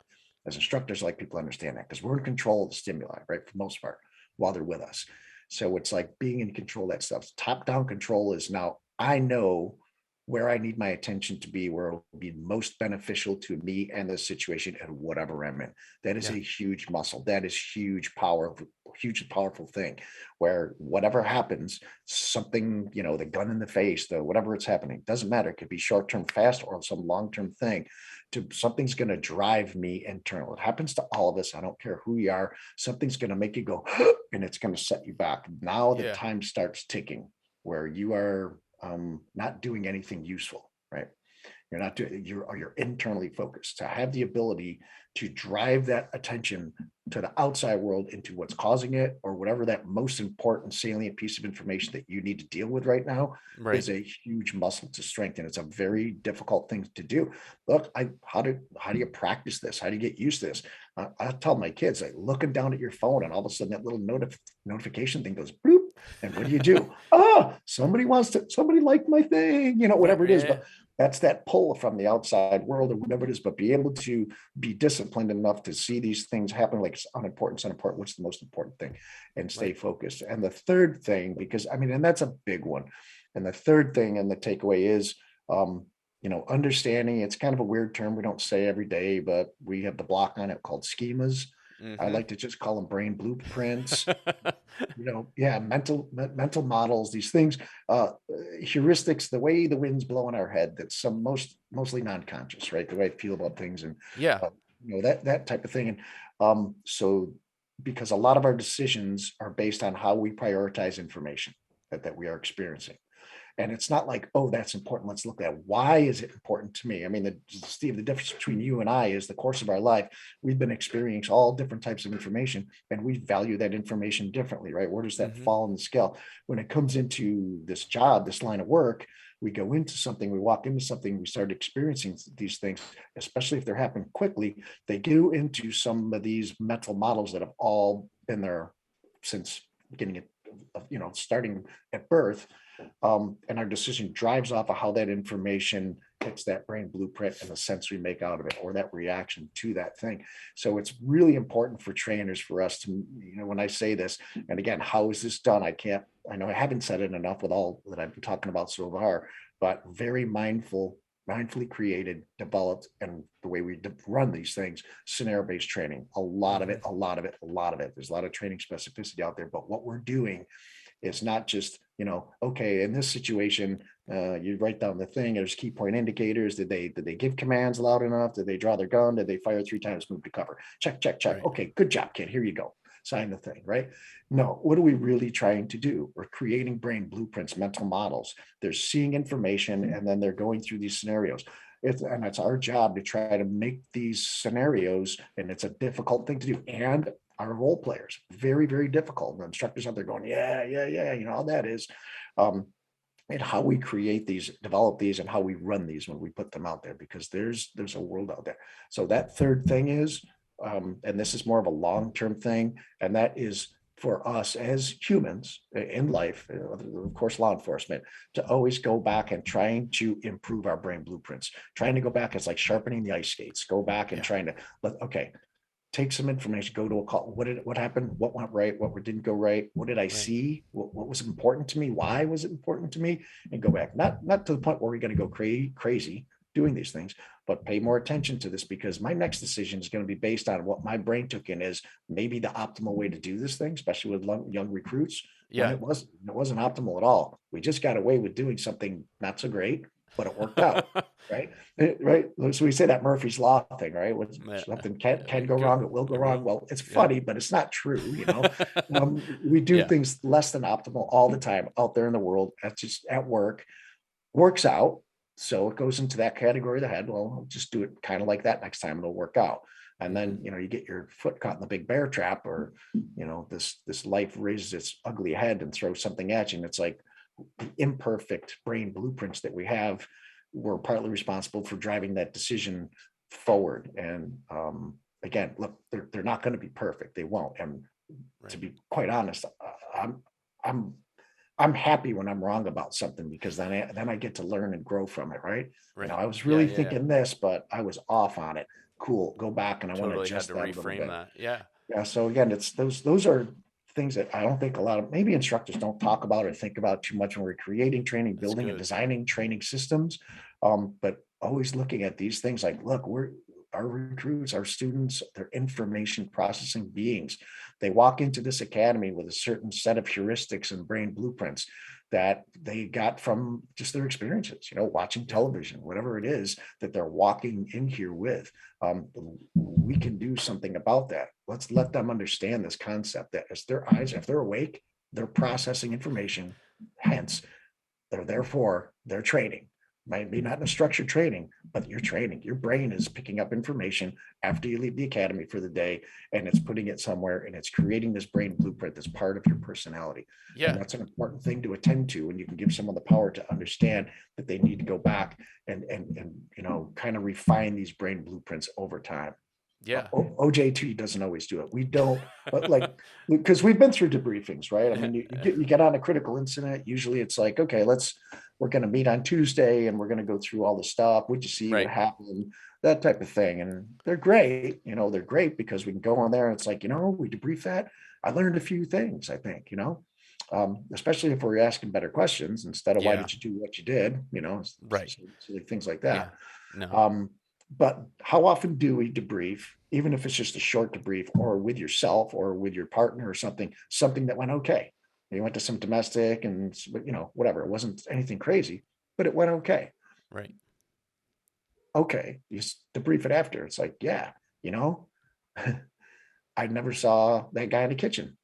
As instructors, like people understand that because we're in control of the stimuli, right? For the most part, while they're with us. So it's like being in control of that stuff. Top down control is now I know where I need my attention to be, where it will be most beneficial to me and the situation and whatever I'm in. That is Yeah. a huge muscle. That is huge, powerful thing where whatever happens, something, the gun in the face, the whatever it's happening, doesn't matter. It could be short term fast or some long term thing. To something's going to drive me internal. It happens to all of us. I don't care who you are. Something's going to make you go, and it's going to set you back. Now the Yeah. time starts ticking where you are not doing anything useful, right? You're not doing, you're internally focused to have the ability to drive that attention to the outside world into what's causing it, or whatever that most important salient piece of information that you need to deal with right now, Right. is a huge muscle to strengthen. It's a very difficult thing to do. Look, how do you practice this? How do you get used to this? I tell my kids, like, looking down at your phone, and all of a sudden that little notification thing goes bloop, and what do? Somebody liked my thing, Right. whatever it is. Yeah. But that's that pull from the outside world or whatever it is. But be able to be disciplined enough to see these things happen, like it's unimportant. What's the most important thing? And stay Right. focused. And the third thing, because I mean, and that's a big one. And the third thing and the takeaway is, understanding. It's kind of a weird term we don't say every day, but we have the block on it called schemas. I Hmm. like to just call them brain blueprints. Yeah, mental models, these things, heuristics, the way the wind's blowing our head, that's mostly non-conscious, right? The way I feel about things, and Yeah. uh, that type of thing. And so because a lot of our decisions are based on how we prioritize information that we are experiencing. And it's not like, oh, that's important. Let's look at why is it important to me? I mean, Steve, the difference between you and I is the course of our life. We've been experiencing all different types of information, and we value that information differently, right? Where does that Hmm. fall in the scale? When it comes into this job, this line of work, we go into something, we walk into something, we start experiencing these things, especially if they're happening quickly. They go into some of these mental models that have all been there since beginning starting at birth, and our decision drives off of how that information hits that brain blueprint and the sense we make out of it, or that reaction to that thing. So it's really important for trainers, for us to, when I say this, and again, how is this done? I know I haven't said it enough with all that I've been talking about so far, but very mindfully created, developed, and the way we run these things, scenario-based training, a lot of Hmm. it, a lot of it, a lot of it. There's a lot of training specificity out there, but what we're doing, it's not just, okay, in this situation, you write down the thing. There's key point indicators. Did they give commands loud enough? Did they draw their gun? Did they fire 3 times, move to cover? Check, check, check. Right. Okay, good job, kid. Here you go. Sign the thing, right? No, what are we really trying to do? We're creating brain blueprints, mental models. They're seeing information, and then they're going through these scenarios. And it's our job to try to make these scenarios, and it's a difficult thing to do. And our role players, very, very difficult. The instructors out there going, yeah, yeah, yeah, how that is. Um, and how we create these, develop these, and how we run these when we put them out there, because there's a world out there. So that third thing is, and this is more of a long-term thing, and that is for us as humans in life, of course, law enforcement, to always go back and trying to improve our brain blueprints, trying to go back. It's like sharpening the ice skates, go back and Yeah. trying to okay, take some information, go to a call. What happened? What went right? What didn't go right? What did I Right. see? What was important to me? Why was it important to me? And go back. Not to the point where we're going to go crazy doing these things, but pay more attention to this, because my next decision is going to be based on what my brain took in as maybe the optimal way to do this thing, especially with young recruits, when Yeah. it wasn't optimal at all. We just got away with doing something not so great, but it worked out. Right. Right. So we say that Murphy's Law thing, right? When Yeah. something can go wrong, it will go It wrong. will. Well, it's Yeah. funny, but it's not true. We do Yeah. things less than optimal all the time out there in the world. That's just at work, works out. So it goes into that category of the head. Well, I'll just do it kind of like that next time, it'll work out. And then, you get your foot caught in the big bear trap, or, this life raises its ugly head and throws something at you. And it's like the imperfect brain blueprints that we have were partly responsible for driving that decision forward. And again, look, they're not going to be perfect. They won't. And to Right. be quite honest, I'm I'm happy when I'm wrong about something, because then I get to learn and grow from it, right? Right. I was Yeah. really Yeah. Yeah. thinking this, but I was off on it. Cool, go back and I want to Totally had adjust to that a little reframe bit. that. Yeah. Yeah. So again, it's those are things that I don't think a lot of maybe instructors don't talk about or think about too much when we're creating training, That's building and good. designing training systems. But always looking at these things like, look, we're our recruits, our students, they're information processing beings. They walk into this academy with a certain set of heuristics and brain blueprints that they got from just their experiences, watching Yeah. television, whatever it is that they're walking in here with. We can do something about that. Let's let them understand this concept that as their eyes, if they're awake, they're processing information. Hence, therefore they're training. Might be not in a structured training, but you're training. Your brain is picking up information after you leave the academy for the day, and it's putting it somewhere, and it's creating this brain blueprint that's part of your personality. And Yeah. that's an important thing to attend to, and you can give someone the power to understand that they need to go back and kind of refine these brain blueprints over time. Yeah. OJT doesn't always do it. We don't, but like, because we've been through debriefings, right? I mean, you get on a critical incident. Usually it's like, okay, we're going to meet on Tuesday and we're going to go through all the stuff. What'd you see? What Right. happened? That type of thing. And they're great. They're great because we can go on there and it's like, we debrief that. I learned a few things, I think, especially if we're asking better questions instead of why Yeah. did you do what you did, Right. silly things like that. Yeah. No. But how often do we debrief, even if it's just a short debrief, or with yourself or with your partner or something that went okay? You went to some domestic and whatever. It wasn't anything crazy, but it went okay. Right. Okay, you debrief it after. It's like, yeah, you know, I never saw that guy in the kitchen.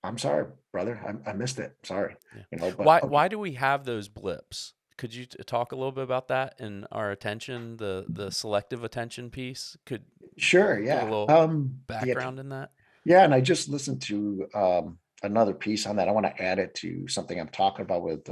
I'm sorry, brother. I missed it. Sorry. Yeah. But Why okay, why do we have those blips? Could you talk a little bit about that in our attention, the selective attention piece? Could sure, give a yeah. little The background in that? Yeah, and I just listened to another piece on that. I want to add it to something I'm talking about with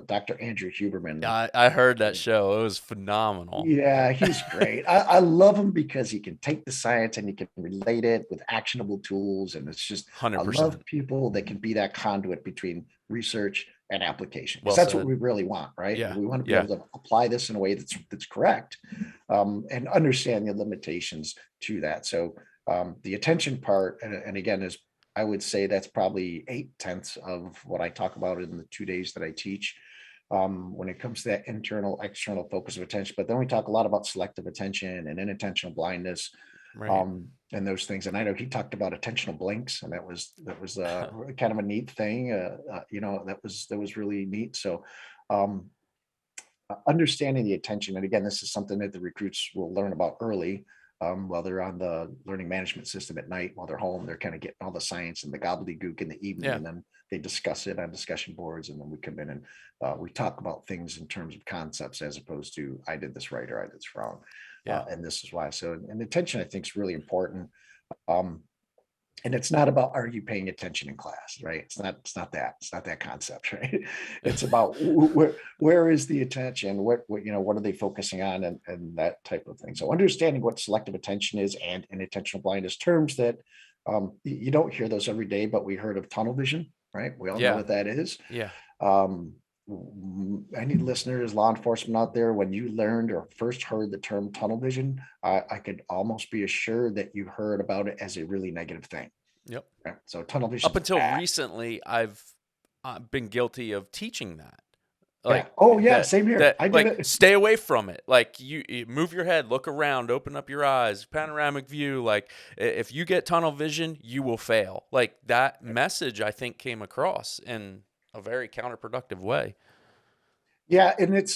Dr. Andrew Huberman. Yeah, I heard that show. It was phenomenal. Yeah, he's great. I love him because he can take the science and he can relate it with actionable tools. And it's just, I love 100%. people that can be that conduit between research and application, because Well that's what said. we really want, right? Yeah. We want to be Yeah. able to apply this in a way that's correct, and understand the limitations to that. So the attention part, and again, is I would say that's probably 8/10 of what I talk about in the 2 days that I teach, when it comes to that internal external focus of attention. But then we talk a lot about selective attention and inattentional blindness, Right. and those things. And I know he talked about attentional blinks, and that was kind of a neat thing. That was really neat. So um, understanding the attention, and again, this is something that the recruits will learn about early, while they're on the learning management system at night. While they're home, they're kind of getting all the science and the gobbledygook in the evening, Yeah. and then they discuss it on discussion boards, and then we come in and we talk about things in terms of concepts, as opposed to I did this right or I did this wrong, Yeah. and this is why. So, and attention, I think, is really important. um, and it's not about, are you paying attention in class, right? It's not that concept, right? It's about where is the attention, what are they focusing on, and that type of thing. So understanding what selective attention is, and inattentional blindness, terms that you don't hear those every day, but we heard of tunnel vision, right? We all know Yeah. what that is. Yeah. um, any listeners, law enforcement out there, when you learned or first heard the term tunnel vision, I could almost be assured that you heard about it as a really negative thing. Yep. Right? So tunnel Up vision's until bad. recently, I've been guilty of teaching that. Yeah. Like Oh yeah, same here. that I did like it. stay away from it. Like you move your head, look around, open up your eyes, panoramic view. Like if you get tunnel vision, you will fail. Like that message I think came across in a very counterproductive way. Yeah, and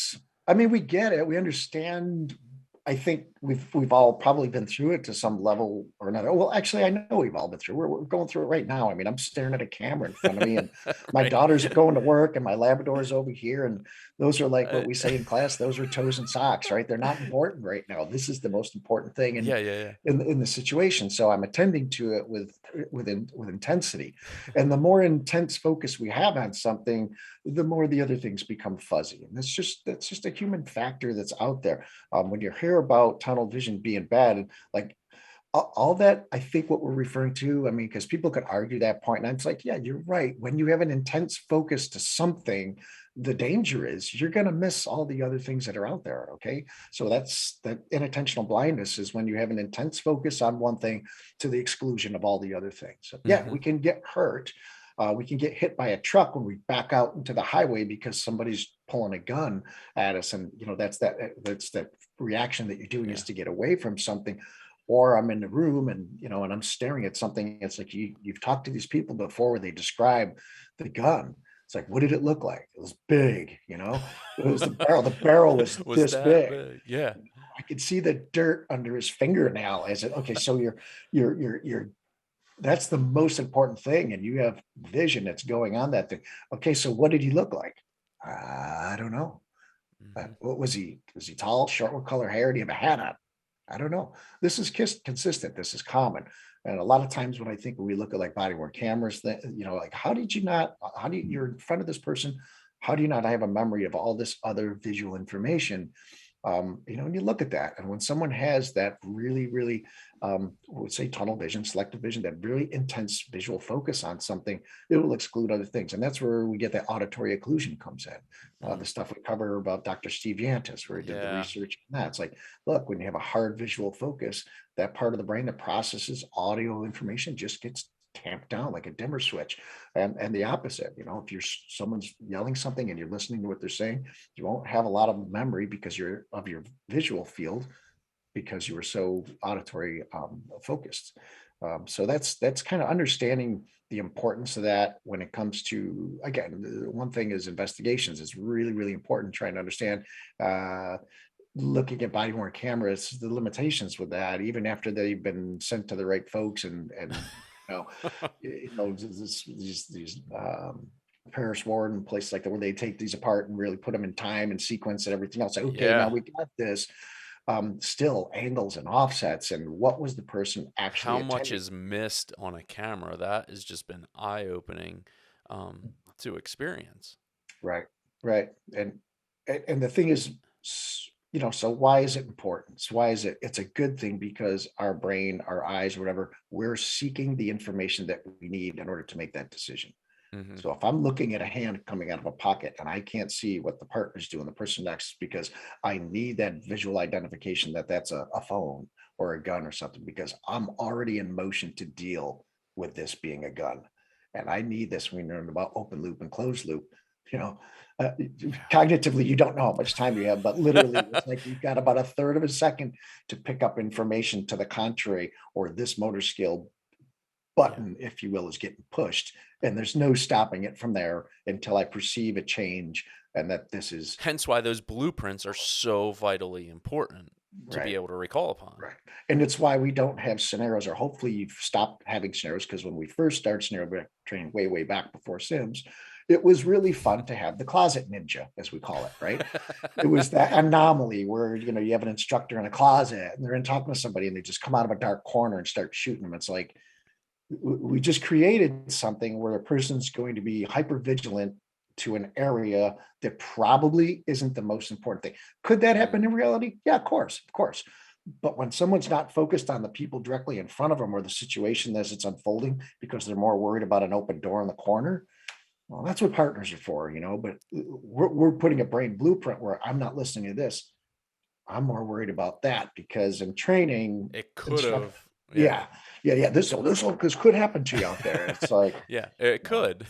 I mean, we get it. We understand. I think we've all probably been through it to some level or another. Well, actually, I know we've all been through. We're going through it right now. I mean, I'm staring at a camera in front of me, and my Right. daughters are going to work, and my Labrador's over here, and those are like what Uh, we say in class. Those are toes and socks, right? They're not important right now. This is the most important thing yeah, yeah, yeah. in the situation. So I'm attending to it with intensity, and the more intense focus we have on something, the more the other things become fuzzy. And that's just a human factor that's out there. When you hear about tunnel vision being bad, like all that, I think what we're referring to, I mean, because people could argue that point, and it's like, yeah, you're right. When you have an intense focus to something, the danger is you're going to miss all the other things that are out there. Okay. So that's that inattentional blindness is when you have an intense focus on one thing to the exclusion of all the other things. So yeah, Hmm. we can get hurt. We can get hit by a truck when we back out into the highway because somebody's pulling a gun at us. And, that's that reaction that you're doing Yeah. is to get away from something. Or I'm in the room and and I'm staring at something. It's like you've talked to these people before where they describe the gun. It's like, what did it look like? It was big, It was the barrel. The barrel was Was this that big. big? Yeah. I could see the dirt under his fingernail. I said, okay, so you're that's the most important thing. And you have vision that's going on that thing. Okay, so what did he look like? I don't know. Hmm. What was he? Was he tall, short, what color hair? Do you have a hat on? I don't know. This is consistent. This is common. And a lot of times when I think when we look at like body worn cameras, that like you're in front of this person, how do you not have a memory of all this other visual information? And you look at that, and when someone has that really, really, I would say tunnel vision, selective vision, that really intense visual focus on something, it will exclude other things, and that's where we get that auditory occlusion comes in. The Mm. stuff we cover about Dr. Steve Yantis, where he did the Yeah. research on that. It's like, look, when you have a hard visual focus, that part of the brain that processes audio information just gets tamped down like a dimmer switch. And the opposite, if someone's yelling something and you're listening to what they're saying, you won't have a lot of memory because you're of your visual field because you were so auditory focused. So that's kind of understanding the importance of that when it comes to, again, the one thing is investigations is really, really important, trying to understand looking at body worn cameras, the limitations with that, even after they've been sent to the right folks and know, these Paris Warden places like that where they take these apart and really put them in time and sequence and everything else. Like, okay, now Yeah. we got this. Still angles and offsets and what was the person actually How much attending. is missed on a camera? That has just been eye opening to experience. Right, right. And the thing is, so why is it important? So why is it's a good thing because our brain, our eyes, whatever, we're seeking the information that we need in order to make that decision. Hmm. So if I'm looking at a hand coming out of a pocket and I can't see what the partner's doing, the person next, because I need that visual identification that that's a phone or a gun or something, because I'm already in motion to deal with this being a gun. And I need this. We learned about open loop and closed loop. You know, Cognitively, you don't know how much time you have, but literally, it's like you've got about a third of a second to pick up information to the contrary, or this motor skill Yeah. button, if you will, is getting pushed. And there's no stopping it from there until I perceive a change and that this is Hence why those blueprints are so vitally important to be right. able to recall upon. Right. And it's why we don't have scenarios, or hopefully you've stopped having scenarios. Because when we first started scenario training way, way back before Sims, it was really fun to have the closet ninja, as we call it, right? It was that anomaly where you have an instructor in a closet and they're in talking to somebody and they just come out of a dark corner and start shooting them. It's like we just created something where a person's going to be hyper vigilant to an area that probably isn't the most important thing. Could that happen Mm. in reality? Yeah, of course, of course. But when someone's not focused on the people directly in front of them or the situation as it's unfolding because they're more worried about an open door in the corner, Well, that's what partners are for, but we're putting a brain blueprint where I'm not listening to this. I'm more worried about that because in training, It could instruct, have, yeah. yeah, yeah, yeah. This could happen to you out there. It's like, Yeah, it you know, could.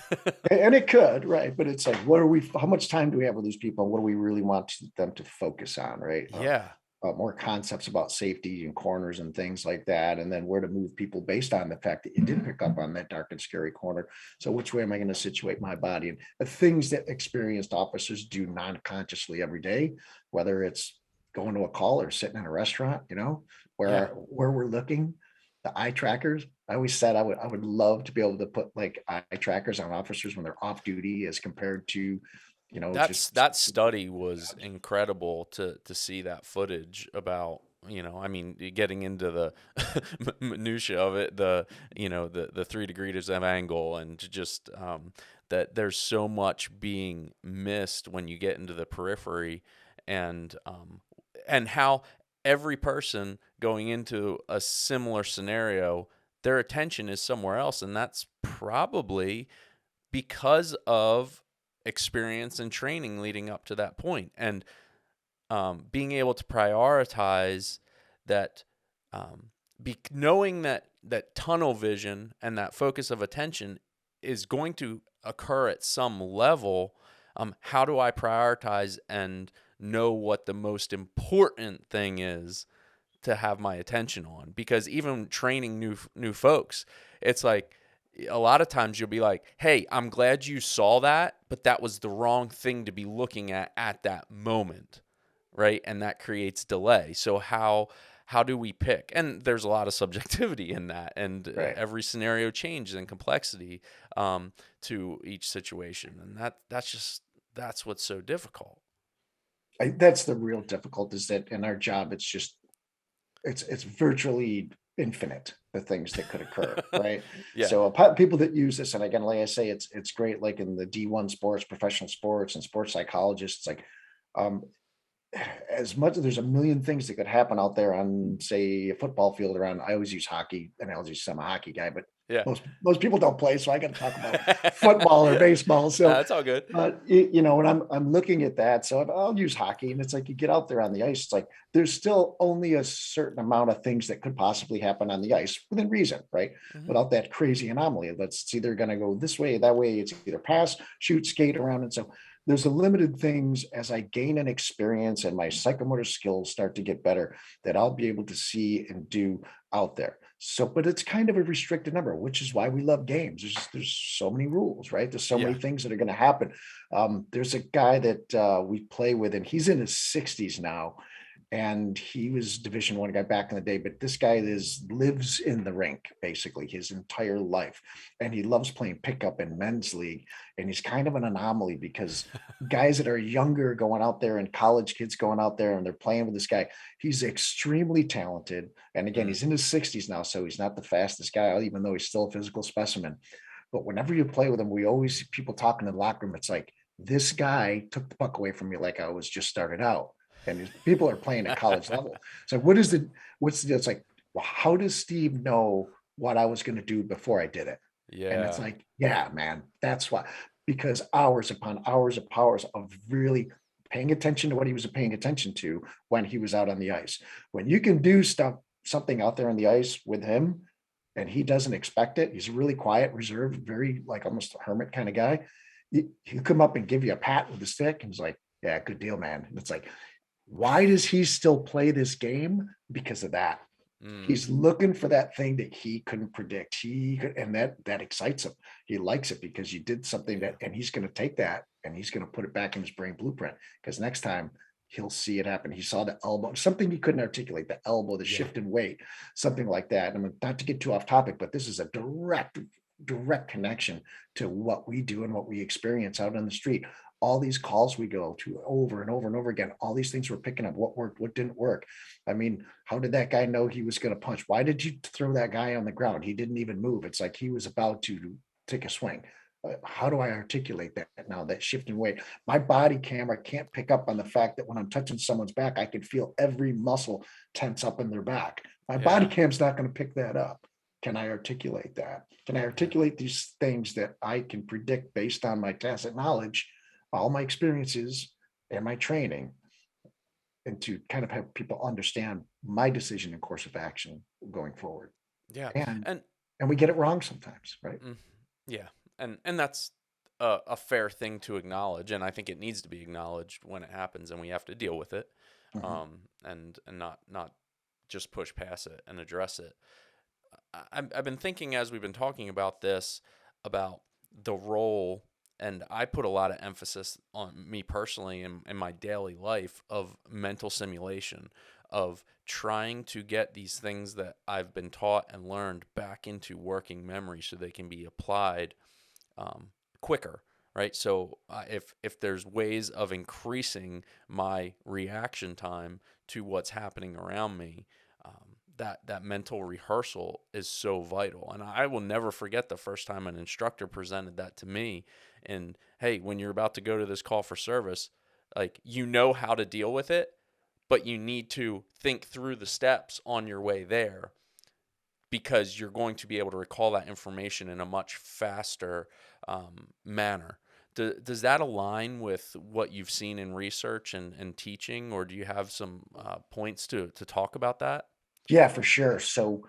and it could, right? But it's like, what are we? How much time do we have with these people? And what do we really want them to focus on, right? Yeah. More concepts about safety and corners and things like that, and then where to move people based on the fact that you did pick up on that dark and scary corner. So which way am I going to situate my body? And the things that experienced officers do non-consciously every day, whether it's going to a call or sitting in a restaurant, Yeah. where we're looking, the eye trackers. I always said I would love to be able to put like eye trackers on officers when they're off duty as compared to, just That study was incredible to see that footage about, I mean, getting into the minutia of it, the 3 degrees of angle, and just that there's so much being missed when you get into the periphery, and how every person going into a similar scenario, their attention is somewhere else, and that's probably because of experience and training leading up to that point. And being able to prioritize that, knowing that tunnel vision and that focus of attention is going to occur at some level. How do I prioritize and know what the most important thing is to have my attention on? Because even training new folks, it's like a lot of times you'll be like, "Hey, I'm glad you saw that, but that was the wrong thing to be looking at that moment." Right? And that creates delay. So how do we pick? And there's a lot of subjectivity in that, and right. every scenario changes in complexity to each situation, and that's what's so difficult. That's the real difficult is that in our job, it's virtually infinite the things that could occur, right? Yeah. So people that use this, and again, like I say, it's great, like in the D1 sports, professional sports, and sports psychologists. It's like um, as much as there's a million things that could happen out there on, say, a football field around. I always use hockey analogies. I'm a hockey guy, but Yeah. most people don't play, so I got to talk about football or baseball. So, That's all good. but when I'm looking at that, so I'll use hockey, and it's like you get out there on the ice. It's like there's still only a certain amount of things that could possibly happen on the ice within reason, right? Hmm. Without that crazy anomaly, it's either going to go this way, that way. It's either pass, shoot, skate around, and so there's a limited things as I gain an experience and my psychomotor skills start to get better that I'll be able to see and do out there. So, but it's kind of a restricted number, which is why we love games. There's so many rules, right? There's so many Yeah. things that are going to happen. There's a guy that we play with, and he's in his 60s now, and he was Division 1 guy back in the day. But this guy lives in the rink basically his entire life, and he loves playing pickup in men's league. And he's kind of an anomaly because guys that are younger going out there and college kids going out there and they're playing with this guy. He's extremely talented, and again, Mm. he's in his 60s now, so he's not the fastest guy, even though he's still a physical specimen. But whenever you play with him, we always see people talking in the locker room. It's like, this guy took the puck away from me like I was just started out. And people are playing at college level. So it's like, well, how does Steve know what I was going to do before I did it? And it's Yeah. like, yeah, man, that's why, because hours upon hours of hours of really paying attention to what he was paying attention to when he was out on the ice. When you can do something out there on the ice with him and he doesn't expect it, he's really quiet, reserved, very like almost a hermit kind of guy. He'll come up and give you a pat with a stick and he's like, yeah, good deal, man. And it's like, why does he still play this game? Because of that. Mm. He's looking for that thing that he couldn't predict. And that excites him. He likes it because you did something Yeah. and he's going to take that and he's going to put it back in his brain blueprint because next time he'll see it happen. He saw the elbow, something he couldn't articulate, the elbow, the Yeah. shift in weight, something like that. And not to get too off topic, but this is a direct connection to what we do and what we experience out on the street. All these calls we go to over and over and over again, all these things we're picking up, what worked, what didn't work. I mean, how did that guy know he was going to punch? Why did you throw that guy on the ground? He didn't even move. It's like he was about to take a swing. How do I articulate that now? That shift in weight. My body camera can't pick up on the fact that when I'm touching someone's back, I can feel every muscle tense up in their back. My body Yeah. cam's not going to pick that up. can I articulate that? Can I Yeah. articulate these things that I can predict based on my tacit knowledge, all my experiences and my training, and to kind of have people understand my decision and course of action going forward. Yeah. And And and we get it wrong sometimes, right? mm, yeah. And that's a fair thing to acknowledge, and I think it needs to be acknowledged when it happens, and we have to deal with it, Mhm. and not just push past it and address it. I've been thinking as we've been talking about this about the role, and I put a lot of emphasis on me personally in my daily life of mental simulation, of trying to get these things that I've been taught and learned back into working memory so they can be applied um, quicker, right? So if there's ways of increasing my reaction time to what's happening around me, that mental rehearsal is so vital. And I will never forget the first time an instructor presented that to me. And hey, when you're about to go to this call for service, like you know how to deal with it, but you need to think through the steps on your way there because you're going to be able to recall that information in a much faster manner. Does that align with what you've seen in research and teaching, or do you have some points to talk about that? Yeah, for sure. So,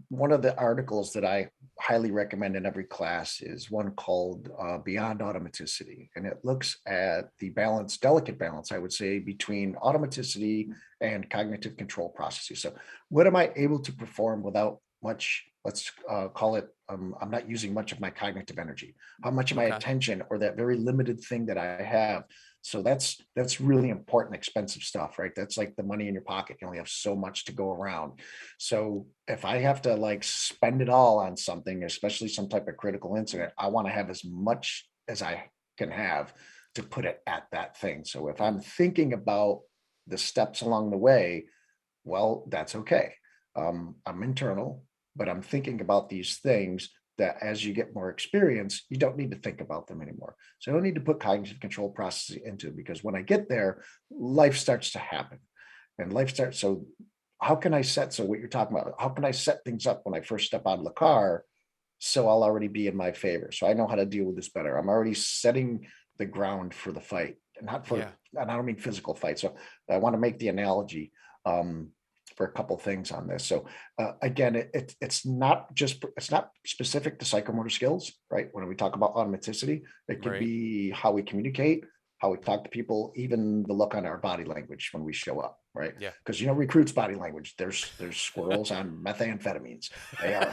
one of the articles that I highly recommend in every class is one called Beyond Automaticity. And it looks at the balance, delicate balance, I would say, between automaticity and cognitive control processes. So, what am I able to perform without much, let's call it, I'm not using much of my cognitive energy, how much of my Okay. attention or that very limited thing that I have. So that's really important, expensive stuff, right? That's like the money in your pocket. You only have so much to go around. So if I have to like spend it all on something, especially some type of critical incident, I want to have as much as I can have to put it at that thing. So if Mm, I'm thinking about the steps along the way, well, that's okay. I'm internal, but I'm thinking about these things that as you get more experience, you don't need to think about them anymore. So I don't need to put cognitive control processes into it because when I get there, life starts to happen and life starts. So how can I set, so what you're talking about, how can I set things up when I first step out of the car so I'll already be in my favor? So I know how to deal with this better. I'm already setting the ground for the fight and not for, yeah. and I don't mean physical fight. So I want to make the analogy um, for a couple things on this. So again, it's not just, it's not specific to psychomotor skills, right? When we talk about automaticity, it could Right. be how we communicate, how we talk to people, even the look on our body language when we show up, right? Yeah. Because you know, recruits body language. There's squirrels on methamphetamines. They are.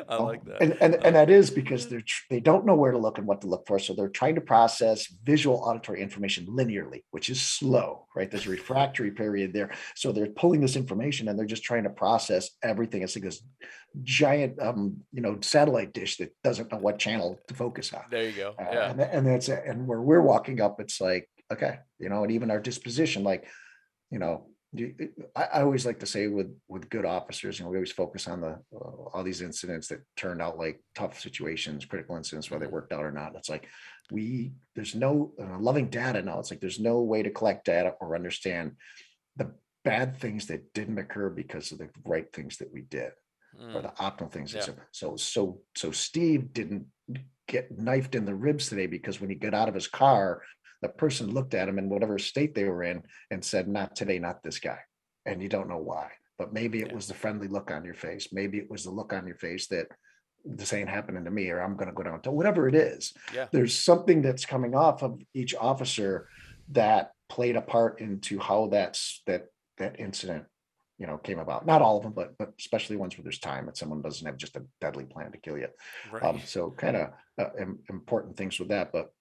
I like Oh, that. and that is because they don't know where to look and what to look for. So they're trying to process visual auditory information linearly, which is slow, right? There's a refractory period there. So they're pulling this information and they're just trying to process everything. It's like this giant satellite dish that doesn't know what channel to focus on. There you go. Yeah. And that's it. And where we're walking up, it's like, okay, and even our disposition, like, you know, I always like to say with good officers, we always focus on the all these incidents that turned out like tough situations, critical incidents, whether they Mhm. worked out or not. It's like there's no loving data now. It's like there's no way to collect data or understand the bad things that didn't occur because of the right things that we did or the Mm. optimal things. Yeah. So Steve didn't get knifed in the ribs today because when he got out of his car, the person looked at him in whatever state they were in and said, "Not today, not this guy." And you don't know why, but maybe it Yeah. was the friendly look on your face. Maybe it was the look on your face that this ain't happening to me, or I'm going to go down to whatever it is. Yeah. There's something that's coming off of each officer that played a part into how that incident came about. Not all of them, but especially ones where there's time and someone doesn't have just a deadly plan to kill you. Right. So kind of important things with that. But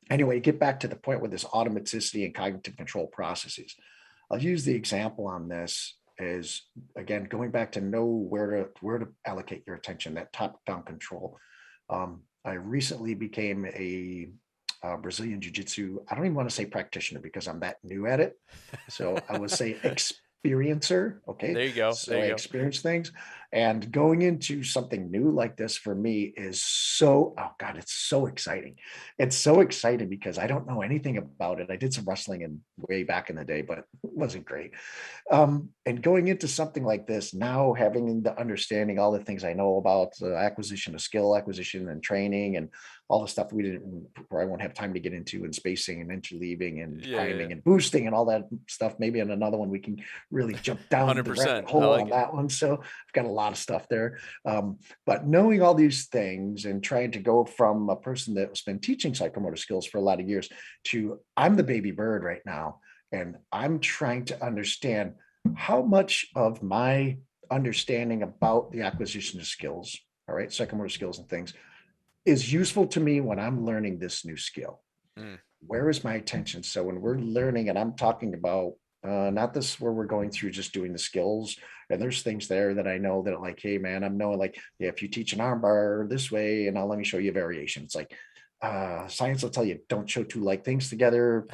anyway, get back to the point with this automaticity and cognitive control processes. I'll use the example on this is again going back to know where to allocate your attention, that top-down control. I recently became a Brazilian Jiu-Jitsu. I don't even want to say practitioner because I'm that new at it. So I would say experiencer. Okay, There you go. There so you I go. experience things, And going into something new like this for me is so, oh God, it's so exciting. It's so exciting because I don't know anything about it. I did some wrestling in way back in the day, but it wasn't great. And going into something like this now, having the understanding all the things I know about the acquisition of skill acquisition and training and all the stuff we didn't, or I won't have time to get into, and spacing and interleaving and Yeah, yeah, priming and boosting and all that stuff. Maybe in another one we can really jump down the rabbit 100%. I hole like on it. that one. So I've got a lot of stuff there. But knowing all these things and trying to go from a person that's been teaching psychomotor skills for a lot of years to I'm the baby bird right now, and I'm trying to understand how much of my understanding about the acquisition of skills, all right, psychomotor skills and things, is useful to me when I'm learning this new skill. Mm, Where is my attention? So when we're learning, and I'm talking about not this where we're going through just doing the skills, and there's things there that I know that like, hey man, I'm knowing like, yeah, if you teach an arm bar this way, and now let me show you a variation. It's like science will tell you don't show two like things together,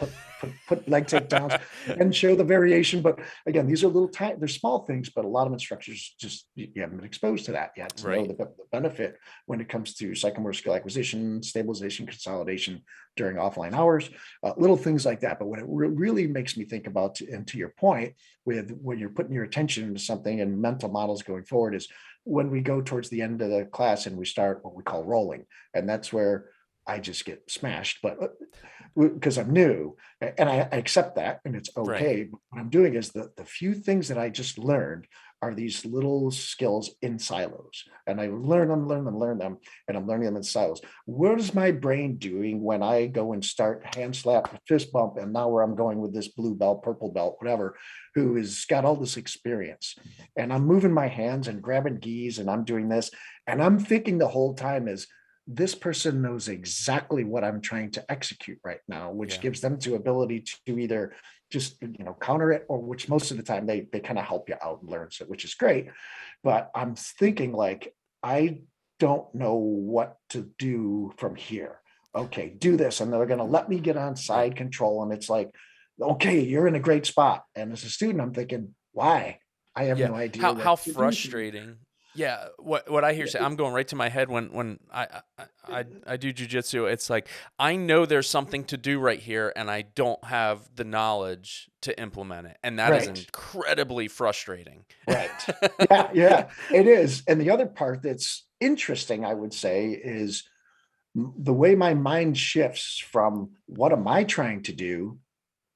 put leg takedowns, and show the variation. But again, these are little tiny, they're small things, but a lot of instructors just you haven't been exposed to that yet to know right. the benefit when it comes to psychomotor skill acquisition, stabilization, consolidation during offline hours, little things like that. But what it really makes me think about, and to your point, with when you're putting your attention into something and mental models going forward, is when we go towards the end of the class and we start what we call rolling, and that's where I just get smashed, but because I'm new and I accept that and it's Right. okay. But what I'm doing is the few things that I just learned are these little skills in silos, and I learn them, and I'm learning them in silos. What is my brain doing when I go and start hand slap, fist bump, and now where I'm going with this blue belt, purple belt, whatever, who has got all this experience, and I'm moving my hands and grabbing geese, and I'm doing this, and I'm thinking the whole time is this person knows exactly what I'm trying to execute right now, which Yeah. gives them the ability to either just counter it, or which most of the time they kind of help you out and learn, so which is great. But I'm thinking like, I don't know what to do from here. Okay, do this, and they're going to let me get on Right. side control, and it's like, okay, you're in a great spot. And as a student, I'm thinking, why? I have Yeah. no idea How what to do from frustrating. Yeah. What I hear say, here. I'm going right to my head when I do jujitsu. It's like I know there's something to do right here, and I don't have the knowledge to implement it, and that is Right. incredibly frustrating. Right. Yeah, yeah, it is. And the other part that's interesting, I would say, is the way my mind shifts from what am I trying to do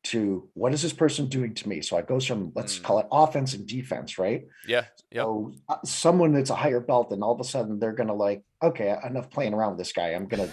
to what is this person doing to me? So it goes from, let's Mm. call it offense and defense, right? Yeah. Yep. So someone that's a higher belt, and all of a sudden they're gonna like, okay, enough playing around with this guy. I'm gonna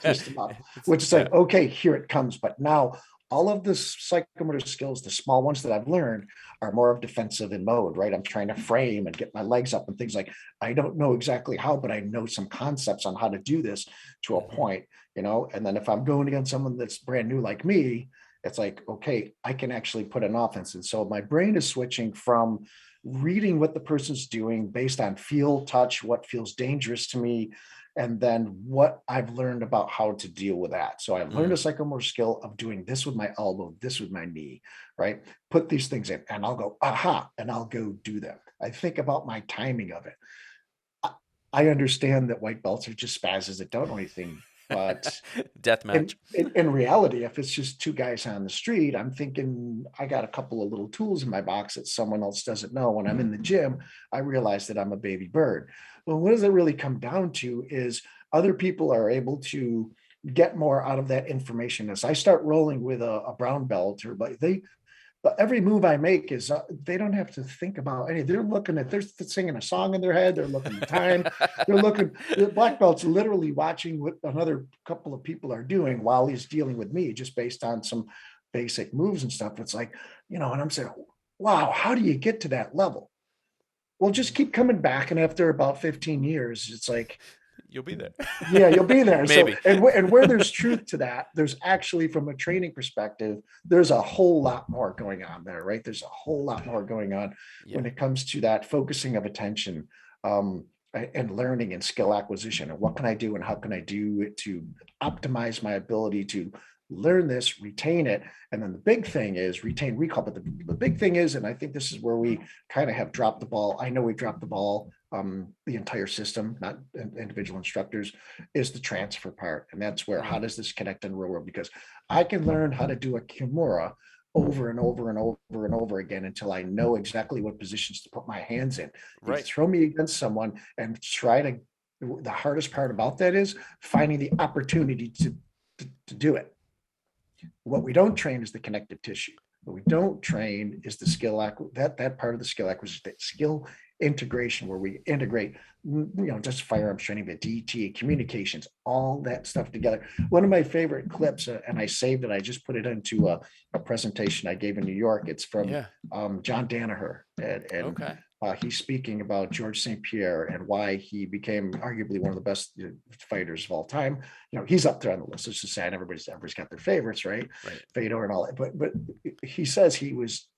twist him up, which is Yeah. like, okay, here it comes. But now all of the psychomotor skills, the small ones that I've learned, are more of defensive in mode, right? I'm trying to frame and get my legs up and things like, I don't know exactly how, but I know some concepts on how to do this to a Mhm. point, And then if I'm going against someone that's brand new like me, it's like, okay, I can actually put an offense. And so my brain is switching from reading what the person's doing based on feel, touch, what feels dangerous to me, and then what I've learned about how to deal with that. So I learned a Mm. psychomotor skill of doing this with my elbow, this with my knee, right? Put these things in, and I'll go, aha, and I'll go do them. I think about my timing of it. I I understand that white belts are just spazzes that don't know anything, but Death in, match. in reality, if it's just two guys on the street, I'm thinking I got a couple of little tools in my box that someone else doesn't know. When I'm in the gym, I realize that I'm a baby bird. Well, what does it really come down to is other people are able to get more out of that information. As I start rolling with a brown belt, or like but every move I make is they don't have to think about any. They're looking at, they're singing a song in their head. They're looking at time. They're looking. The black belt's literally watching what another couple of people are doing while he's dealing with me, just based on some basic moves and stuff. It's like, and I'm saying, wow, how do you get to that level? Well, just keep coming back, and after about 15 years, it's like, You'll be there. yeah, you'll be there. So, Maybe. and where there's truth to that, there's actually, from a training perspective, there's a whole lot more going on there, right? There's a whole lot more going on Yeah. when it comes to that focusing of attention. and learning and skill acquisition, and what can I do and how can I do it to optimize my ability to learn this, retain it. And then the big thing is retain recall. But the big thing is, and I think this is where we kind of have dropped the ball. I know we dropped the ball, the entire system, not individual instructors, is the transfer part. And that's where, how does this connect in the real world? Because I can learn how to do a Kimura over and over and over and over again until I know exactly what positions to put my hands in. You Right. throw me against someone and try to, the hardest part about that is finding the opportunity to do it. What we don't train is the connective tissue. What we don't train is the skill, that part of the skill acquisition, that skill integration, where we integrate, just firearms training, but DT, communications, all that stuff together. One of my favorite clips, and I saved it, I just put it into a presentation I gave in New York. It's from John Danaher, and Okay. He's speaking about George St. Pierre and why he became arguably one of the best fighters of all time. He's up there on the list. It's just sad, everybody's got their favorites, right? Fedor and all that. But he says he was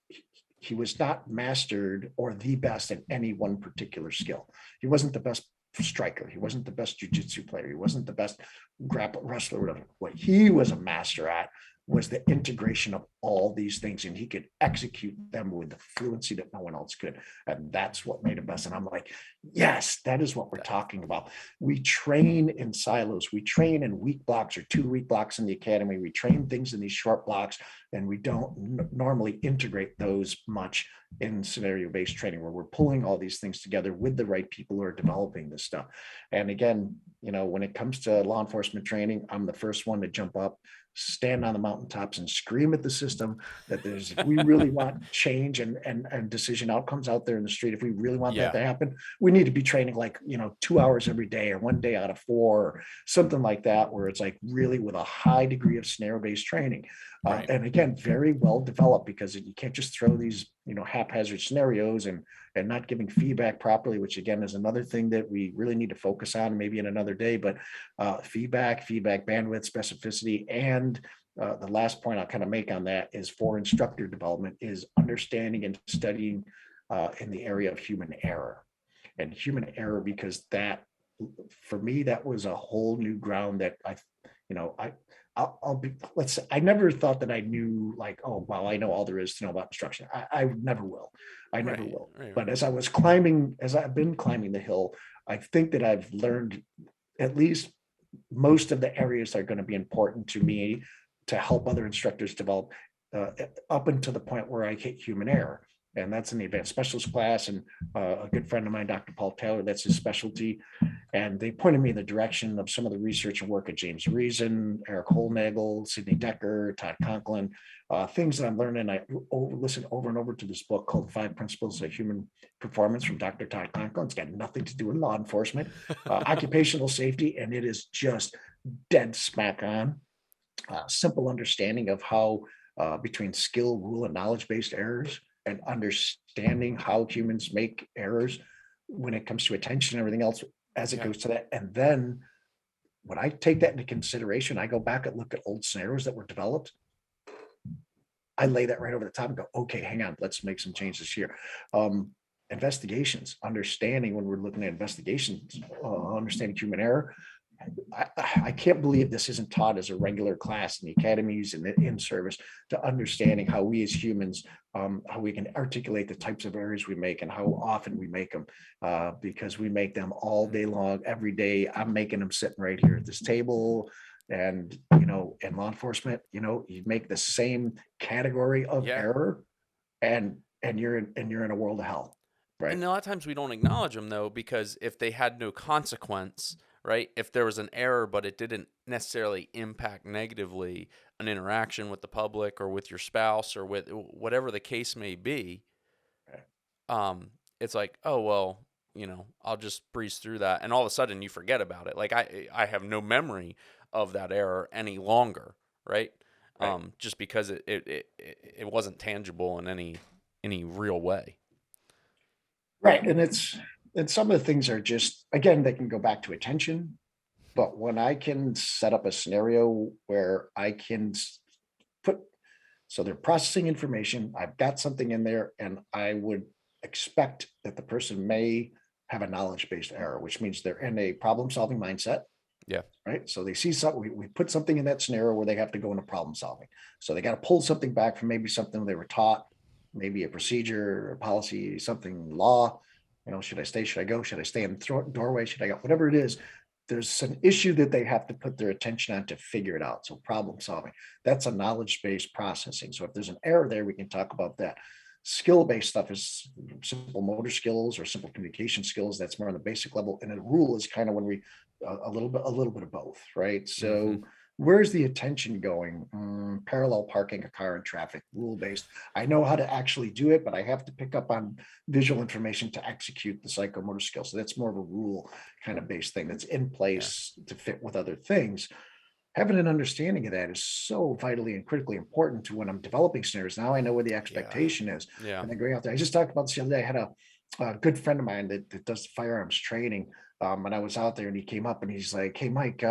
not mastered or the best in any one particular skill. He wasn't the best striker. He wasn't the best jujitsu player. He wasn't the best wrestler, whatever. What he was a master at was the integration of all these things, and he could execute them with the fluency that no one else could. And that's what made him best. And I'm like, yes, that is what we're talking about. We train in silos. We train in week blocks or 2 week blocks in the academy. We train things in these short blocks, and we don't normally integrate those much in scenario-based training, where we're pulling all these things together with the right people who are developing this stuff. And again, when it comes to law enforcement training, I'm the first one to jump up, stand on the mountaintops and scream at the system that if we really want change and decision outcomes out there in the street, if we really want that to happen, we need to be training 2 hours every day, or 1 day out of 4, or something like that, where it's like really with a high degree of scenario-based training. And again, very well developed, because you can't just throw these, haphazard scenarios and not giving feedback properly, which again is another thing that we really need to focus on, maybe in another day. But feedback bandwidth, specificity, and the last point I'll kind of make on that is for instructor development is understanding and studying in the area of human error. And human error, because that, for me, that was a whole new ground that let's say, I never thought that I knew, oh, wow, I know all there is to know about instruction. I never will. I never will. But as I've been climbing the hill, I think that I've learned at least most of the areas that are going to be important to me to help other instructors develop, up until the point where I hit human error. And that's in the advanced specialist class. And a good friend of mine, Dr. Paul Taylor, that's his specialty. And they pointed me in the direction of some of the research and work of James Reason, Eric Holnagel, Sidney Decker, Todd Conklin, things that I'm learning. I listen over and over to this book called 5 Principles of Human Performance from Dr. Todd Conklin. It's got nothing to do with law enforcement, occupational safety, and it is just dead smack on. Simple understanding of how between skill, rule, and knowledge-based errors, and understanding how humans make errors when it comes to attention and everything else as it goes to that. And then when I take that into consideration, I go back and look at old scenarios that were developed. I lay that right over the top and go, okay, hang on, let's make some changes here. Investigations, understanding when we're looking at investigations, understanding human error. I can't believe this isn't taught as a regular class in the academies and in service, to understanding how we as humans, how we can articulate the types of errors we make and how often we make them, because we make them all day long, every day. I'm making them sitting right here at this table. And, in law enforcement, you make the same category of error and you're in a world of hell. Right. And a lot of times we don't acknowledge them, though, because if they had no consequence, right? If there was an error, but it didn't necessarily impact negatively an interaction with the public or with your spouse or with whatever the case may be, it's like, oh, well, I'll just breeze through that. And all of a sudden you forget about it. Like I have no memory of that error any longer, right? Just because it wasn't tangible in any real way. Right. And some of the things are just, again, they can go back to attention. But when I can set up a scenario where I can so they're processing information, I've got something in there, and I would expect that the person may have a knowledge-based error, which means they're in a problem-solving mindset, Yeah. right? So they see something, we put something in that scenario where they have to go into problem solving. So they got to pull something back from maybe something they were taught, maybe a procedure, a policy, something, law. Should I stay? Should I go? Should I stay in the doorway? Should I go? Whatever it is, there's an issue that they have to put their attention on to figure it out. So problem solving, that's a knowledge-based processing. So if there's an error there, we can talk about that. Skill-based stuff is simple motor skills or simple communication skills. That's more on the basic level. And a rule is kind of when we a little bit of both, right? Mm-hmm. So where's the attention going? Parallel parking a car in traffic, rule-based. I know how to actually do it, but I have to pick up on visual information to execute the psychomotor skill. So that's more of a rule kind of based thing that's in place to fit with other things. Having an understanding of that is so vitally and critically important to when I'm developing scenarios. Now I know where the expectation is. Yeah. And then going out there, I just talked about this the other day. I had a good friend of mine that does firearms training. And I was out there and he came up and he's like, "Hey, Mike,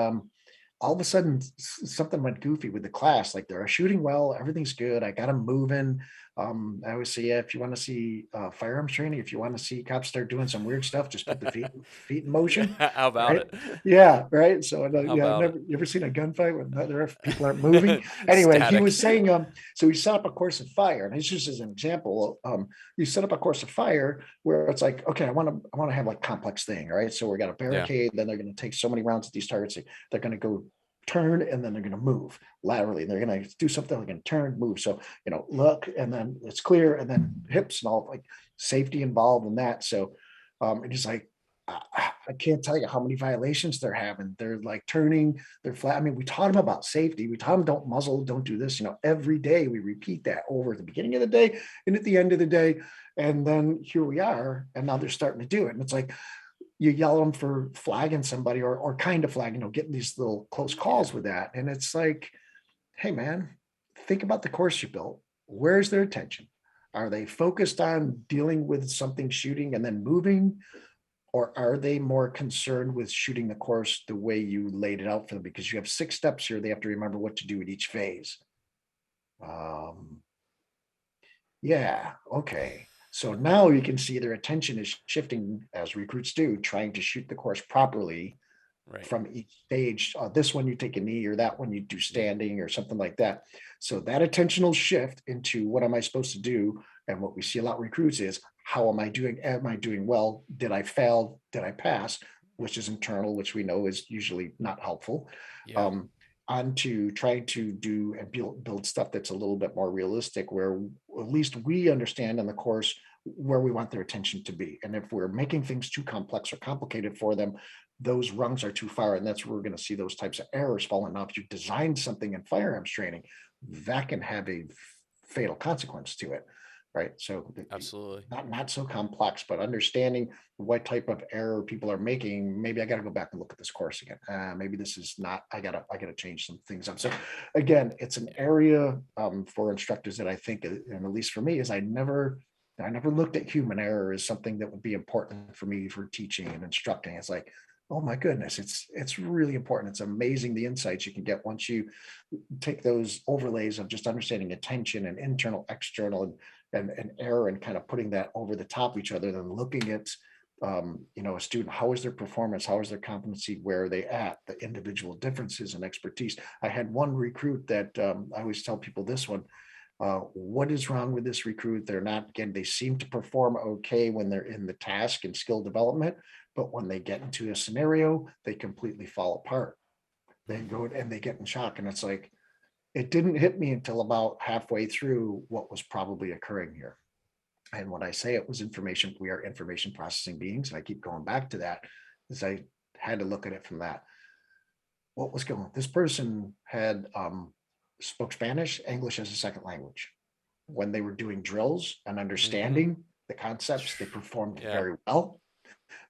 all of a sudden something went goofy with the class. Like they're shooting well, everything's good. I got them moving. I always say, yeah, if you want to see firearms training, if you want to see cops start doing some weird stuff, just put the feet in motion." How about Right? it? Yeah, right. So How yeah, I've about it? never you ever seen a gunfight when people aren't moving? Anyway, he Static. was saying, so he set up a course of fire, and it's just as an example. You set up a course of fire where it's like, okay, I want to have like complex thing, right? So we got a Yeah. barricade, then they're going to take so many rounds at these targets. They're going to go turn and then they're going to move laterally. They're going to do something, they're going to turn, move. So, look, and then it's clear, and then hips and all, like safety involved in that. So and he's like, I can't tell you how many violations they're having. They're like turning, they're flat. I mean, we taught them about safety. We taught them don't muzzle, don't do this. Every day we repeat that over at the beginning of the day and at the end of the day. And then here we are, and now they're starting to do it. And it's like, you yell at them for flagging somebody or kind of flagging, getting these little close calls with that. And it's like, hey man, think about the course you built. Where's their attention? Are they focused on dealing with something shooting and then moving? Or are they more concerned with shooting the course the way you laid it out for them? Because you have 6 steps here. They have to remember what to do at each phase. Yeah, okay. So now you can see their attention is shifting, as recruits do, trying to shoot the course properly Right. from each stage. This one you take a knee, or that one you do standing, or something like that. So that attentional shift into what am I supposed to do? And what we see a lot of recruits is, how am I doing? Am I doing well? Did I fail? Did I pass? Which is internal, which we know is usually not helpful. Yeah. Um, onto trying to do and build stuff that's a little bit more realistic, where at least we understand in the course where we want their attention to be. And if we're making things too complex or complicated for them, those rungs are too far. And that's where we're going to see those types of errors falling off. If you design something in firearms training, that can have a fatal consequence to it. Right. So Absolutely. not so complex, but understanding what type of error people are making. Maybe I got to go back and look at this course again. Maybe this is not, I gotta change some things up. So again, it's an area for instructors that I think, and at least for me, is I never looked at human error as something that would be important for me for teaching and instructing. It's like, oh my goodness, it's really important. It's amazing the insights you can get once you take those overlays of just understanding attention and internal, external, and error, and kind of putting that over the top of each other, then looking at a student, how is their performance, how is their competency, where are they at, the individual differences and expertise. I had one recruit that I always tell people this one, what is wrong with this recruit? They're not getting, they seem to perform okay when they're in the task and skill development, but when they get into a scenario, they completely fall apart. They go and they get in shock. And it's like, it didn't hit me until about halfway through what was probably occurring here. And when I say it was information, we are information processing beings. And I keep going back to that, as I had to look at it from that. What was going on? This person had spoke Spanish, English as a second language. When they were doing drills and understanding the concepts, they performed Yeah. very well.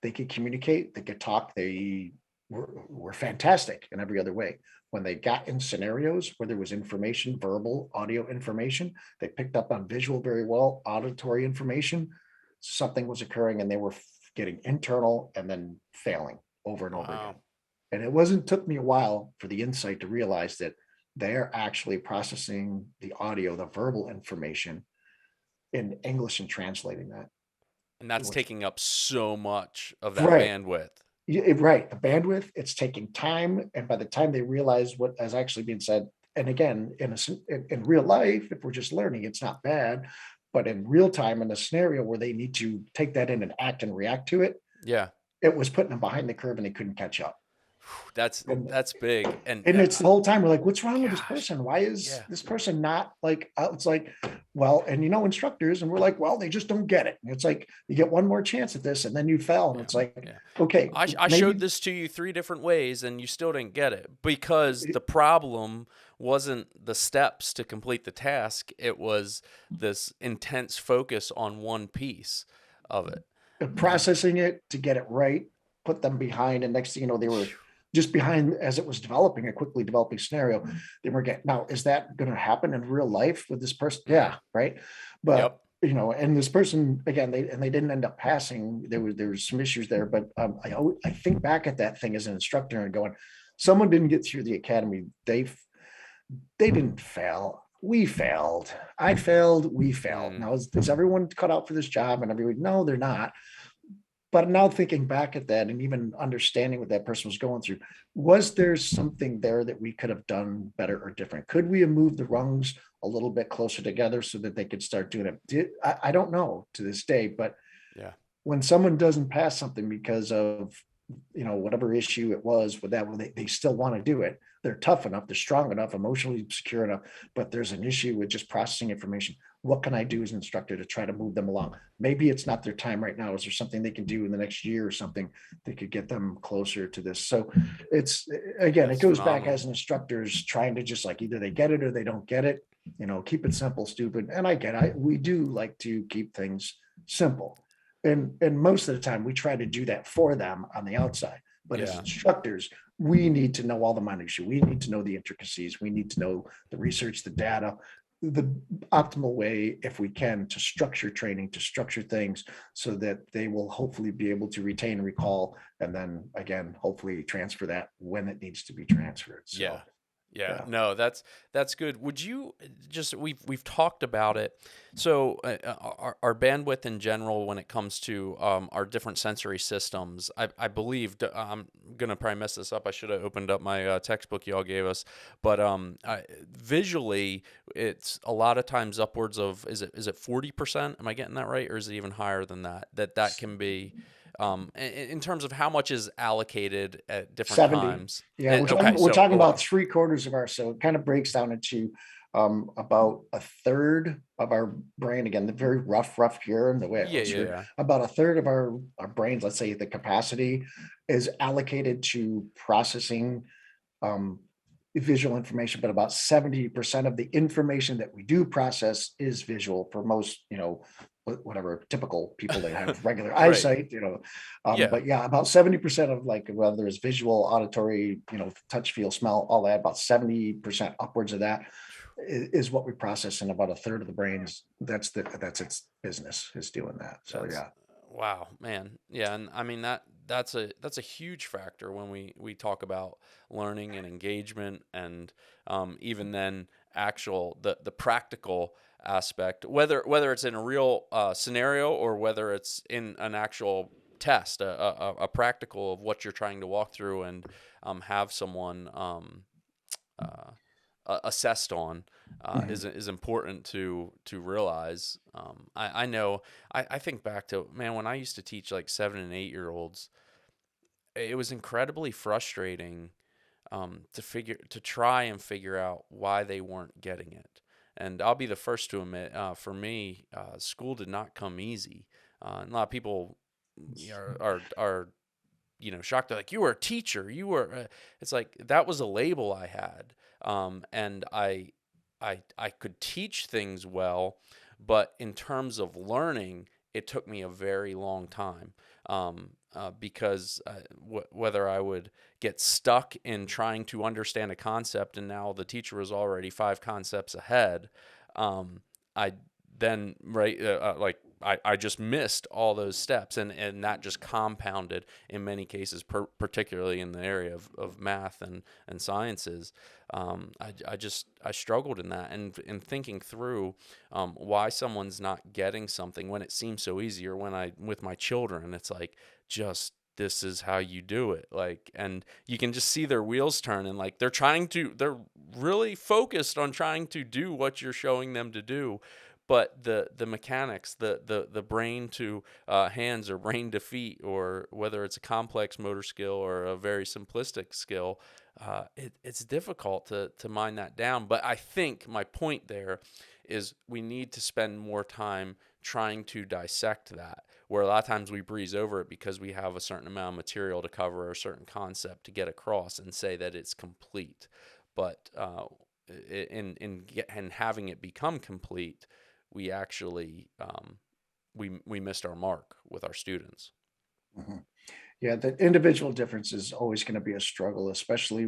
They could communicate, they could talk, they were fantastic in every other way. When they got in scenarios where there was information, verbal, audio information, they picked up on visual very well, auditory information, something was occurring, and they were getting internal and then failing over and over again. And it took me a while for the insight to realize that they're actually processing the audio, the verbal information in English and translating that. And that's taking up so much of that Right. bandwidth. Right. The bandwidth, it's taking time. And by the time they realize what is actually being said, and again, in real life, if we're just learning, it's not bad. But in real time, in a scenario where they need to take that in and act and react to it, Yeah. it was putting them behind the curve and they couldn't catch up. And That's big. And and it's the whole time we're like, what's wrong with this gosh. person? Why is Yeah. this person not like, it's like, well, and instructors, and we're like, well, they just don't get it. And it's like, you get one more chance at this and then you fell. And Yeah. it's like, Yeah. okay, I showed maybe this to you 3 different ways and you still didn't get it because the problem wasn't the steps to complete the task. It was this intense focus on one piece of it. processing it to get it right, put them behind. And next thing you know, they were just behind as it was developing, a quickly developing scenario. They were getting, now, is that going to happen in real life with this person? Yeah. Right. But Yep. and this person, again, they didn't end up passing. There was some issues there, but I think back at that thing as an instructor and going, someone didn't get through the academy. They didn't fail. We failed. I failed. We failed. Now, is everyone cut out for this job? And everyone, no, they're not. But now thinking back at that and even understanding what that person was going through, was there something there that we could have done better or different? Could we have moved the rungs a little bit closer together so that they could start doing it? I don't know to this day, but Yeah. when someone doesn't pass something because of whatever issue it was with that, well, they still want to do it. They're tough enough, they're strong enough, emotionally secure enough, but there's an issue with just processing information. What can I do as an instructor to try to move them along? Maybe it's not their time right now. Is there something they can do in the next year or something that could get them closer to this? So it's, again, That's it goes back phenomenal. as an instructor is trying to just like, either they get it or they don't get it, keep it simple, stupid. And we do like to keep things simple. And most of the time we try to do that for them on the outside. But as Yeah. instructors, we need to know all the minutiae. We need to know the intricacies. We need to know the research, the data, the optimal way, if we can, to structure training, to structure things so that they will hopefully be able to retain and recall, and then again, hopefully transfer that when it needs to be transferred. So, Yeah. Yeah. yeah. No, that's good. Would you just we've talked about it. So our bandwidth in general when it comes to our different sensory systems, I believe I'm gonna probably mess this up. I should have opened up my textbook y'all gave us, but visually, it's a lot of times upwards of is it 40%? Am I getting that right, or is it even higher than that? That can be. In terms of how much is allocated at different 70. times. Yeah, Okay, we're so talking a about lot. 3/4 of our, so it kind of breaks down into about a third of our brain. Again, the very rough here and the way Yeah, it's yeah, here, yeah. about a third of our brains, let's say the capacity, is allocated to processing um, visual information, but about 70% of the information that we do process is visual for most, whatever typical people that have regular Right. eyesight, Yeah. but yeah, about 70% of, like, whether it's visual, auditory, touch, feel, smell, all that, about 70% upwards of that is what we process, and about a third of the brain is, that's its business, is doing that. So That's yeah. wow, man. Yeah, and I mean that's a huge factor when we talk about learning and engagement, and even then actual the practical aspect, whether it's in a real scenario or whether it's in an actual test, a practical of what you're trying to walk through and have someone uh, assessed on Mhm. is important to realize. I know I think back to, man, when I used to teach like 7 and 8 year olds, it was incredibly frustrating to try and figure out why they weren't getting it. And I'll be the first to admit, for me, school did not come easy. And a lot of people are shocked. They're like, you were a teacher. You were. It's like that was a label I had, and I could teach things well, but in terms of learning, it took me a very long time. Because whether I would get stuck in trying to understand a concept, and now the teacher was already 5 concepts ahead, I then like I just missed all those steps, and that just compounded in many cases, particularly in the area of math and sciences. I struggled in that, and in thinking through why someone's not getting something when it seems so easy, or when with my children, it's like, just this is how you do it, like, and you can just see their wheels turn, and like they're really focused on trying to do what you're showing them to do, but the mechanics, the brain to hands, or brain to feet, or whether it's a complex motor skill or a very simplistic skill, it's difficult to mine that down. But I think my point there is we need to spend more time trying to dissect that, where a lot of times we breeze over it because we have a certain amount of material to cover, or a certain concept to get across, and say that it's complete. But in having it become complete, we actually we missed our mark with our students. Mhm. Yeah, the individual difference is always going to be a struggle, especially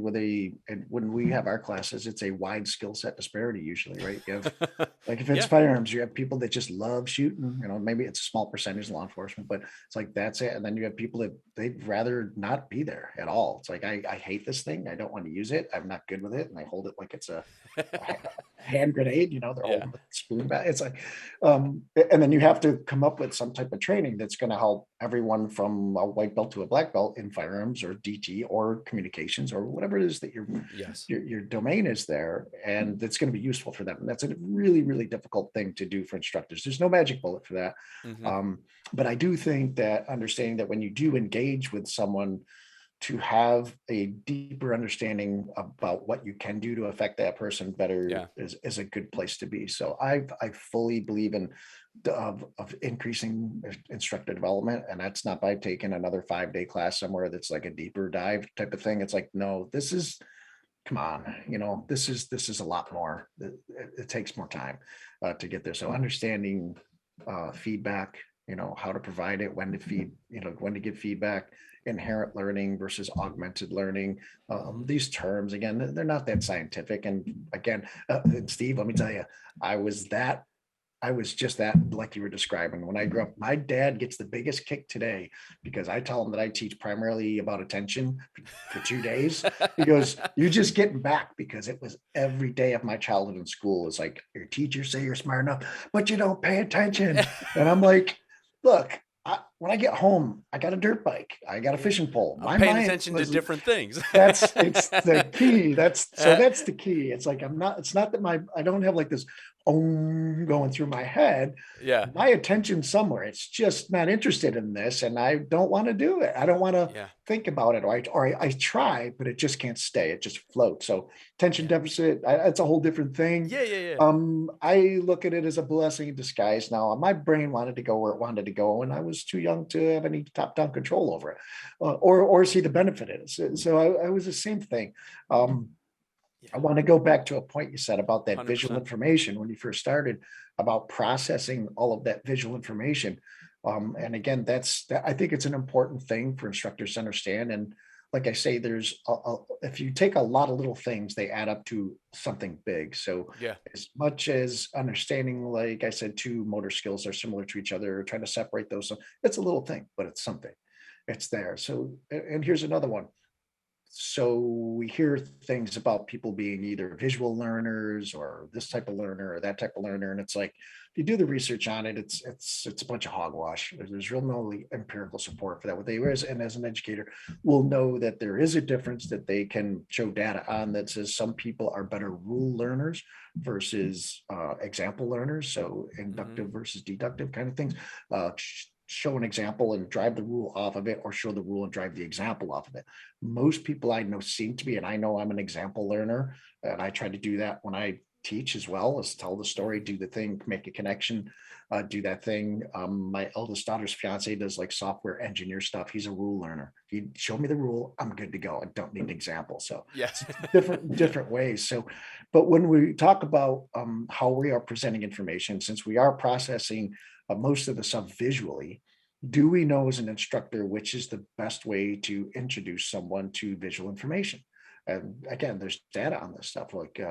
and when we have our classes, it's a wide skill set disparity usually, right? You have, like, if it's Yeah. firearms, you have people that just love shooting, maybe it's a small percentage law enforcement, but it's like, that's it. And then you have people that they'd rather not be there at all. It's like, I hate this thing. I don't want to use it. I'm not good with it. And I hold it like it's a hand grenade, they're Yeah. holding the spoon back. It's like, and then you have to come up with some type of training that's going to help everyone from a white belt to a black belt in firearms or DT or communications or whatever it is that Yes. your domain is there, and that's going to be useful for them. And that's a really, really difficult thing to do for instructors. There's no magic bullet for that. Hmm. But I do think that understanding that when you do engage with someone, to have a deeper understanding about what you can do to affect that person better Yeah. is a good place to be. So I fully believe in of increasing instructor development, and that's not by taking another 5-day class somewhere that's like a deeper dive type of thing. It's like, no, this is, come on, this is a lot more. It takes more time to get there. So understanding feedback, how to provide it, when to when to give feedback, inherent learning versus augmented learning. These terms, again, they're not that scientific. And again, and Steve, let me tell you, I was that I was just that, like you were describing. When I grew up, my dad gets the biggest kick today because I tell him that I teach primarily about attention for 2 days. He goes, "You just getting back," because it was every day of my childhood in school. It's like, your teachers say you're smart enough, but you don't pay attention. And I'm like, look, when I get home, I got a dirt bike, I got a Yeah. fishing pole. I'm My paying mind attention to was, different things. it's the key. That's the key. It's like, it's not that I don't have like this going through my head. Yeah. My attention's somewhere. It's just not interested in this, and I don't want to do it. I don't want to Yeah. think about it, or I try, but it just can't stay. It just floats. So attention Yeah. deficit, it's a whole different thing. Yeah. Yeah. Yeah. I look at it as a blessing in disguise now. My brain wanted to go where it wanted to go, and I was too young to have any top-down control over it, or see the benefit in it. So I was the same thing. Yeah. I want to go back to a point you said about that visual 100%. information when you first started, about processing all of that visual information. And again, I think it's an important thing for instructors to understand. And like I say, if you take a lot of little things, they add up to something big. So Yeah. as much as understanding, like I said, two motor skills are similar to each other, trying to separate those, so it's a little thing, but it's something. It's there. So, and here's another one. So we hear things about people being either visual learners or this type of learner or that type of learner, and it's like, if you do the research on it, it's a bunch of hogwash. There's real no empirical support for that. What they is, and as an educator, will know that there is a difference that they can show data on that says some people are better rule learners versus example learners. So Hmm. inductive versus deductive kind of things. Show an example and drive the rule off of it, or show the rule and drive the example off of it. Most people I know seem to be, and I know I'm an example learner, and I try to do that when I teach as well, is tell the story, do the thing, make a connection, do that thing. My eldest daughter's fiance does like software engineer stuff. He's a rule learner. He show me the rule, I'm good to go. I don't need an example. So Yeah. it's different ways. So, but when we talk about how we are presenting information, since we are processing most of the stuff visually, do we know as an instructor which is the best way to introduce someone to visual information? And again, there's data on this stuff. Like,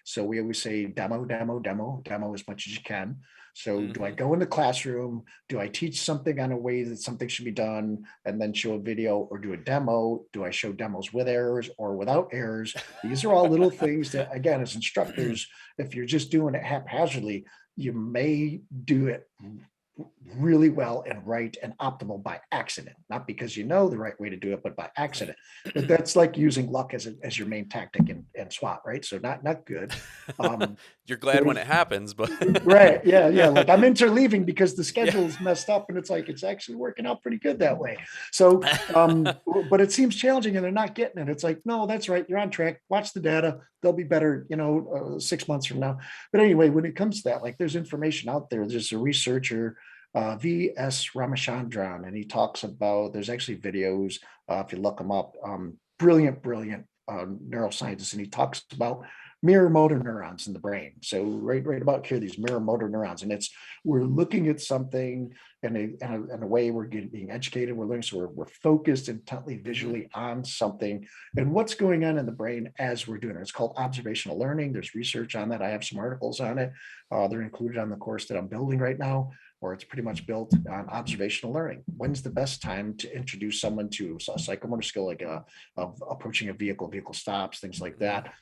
so we always say demo as much as you can. So do I go in the classroom? Do I teach something on a way that something should be done and then show a video, or do a demo? Do I show demos with errors or without errors? These are all little things that, again, as instructors, if you're just doing it haphazardly, you may do it really well and right and optimal by accident, not because you know the right way to do it, but by accident. But that's like using luck as your main tactic in SWAT, right? So not good. You're glad when There's it happens, but right, yeah. Like I'm interleaving because the yeah. schedule's messed up, and it's like it's actually working out pretty good that way. So, but it seems challenging, and they're not getting it. It's like, no, that's right, you're on track. Watch the data; they'll be better, 6 months from now. But anyway, when it comes to that, like there's information out there. There's a researcher, V.S. Ramachandran, and he talks about. There's actually videos if you look him up. Brilliant neuroscientist, and he talks about mirror motor neurons in the brain. So right about here, these mirror motor neurons, and we're looking at something in a way we're being educated. We're learning, so we're focused intently, visually on something, and what's going on in the brain as we're doing it. It's called observational learning. There's research on that. I have some articles on it. They're included on the course that I'm building right now, or it's pretty much built on observational learning. When's the best time to introduce someone to a psychomotor skill, like of approaching a vehicle stops, things like that.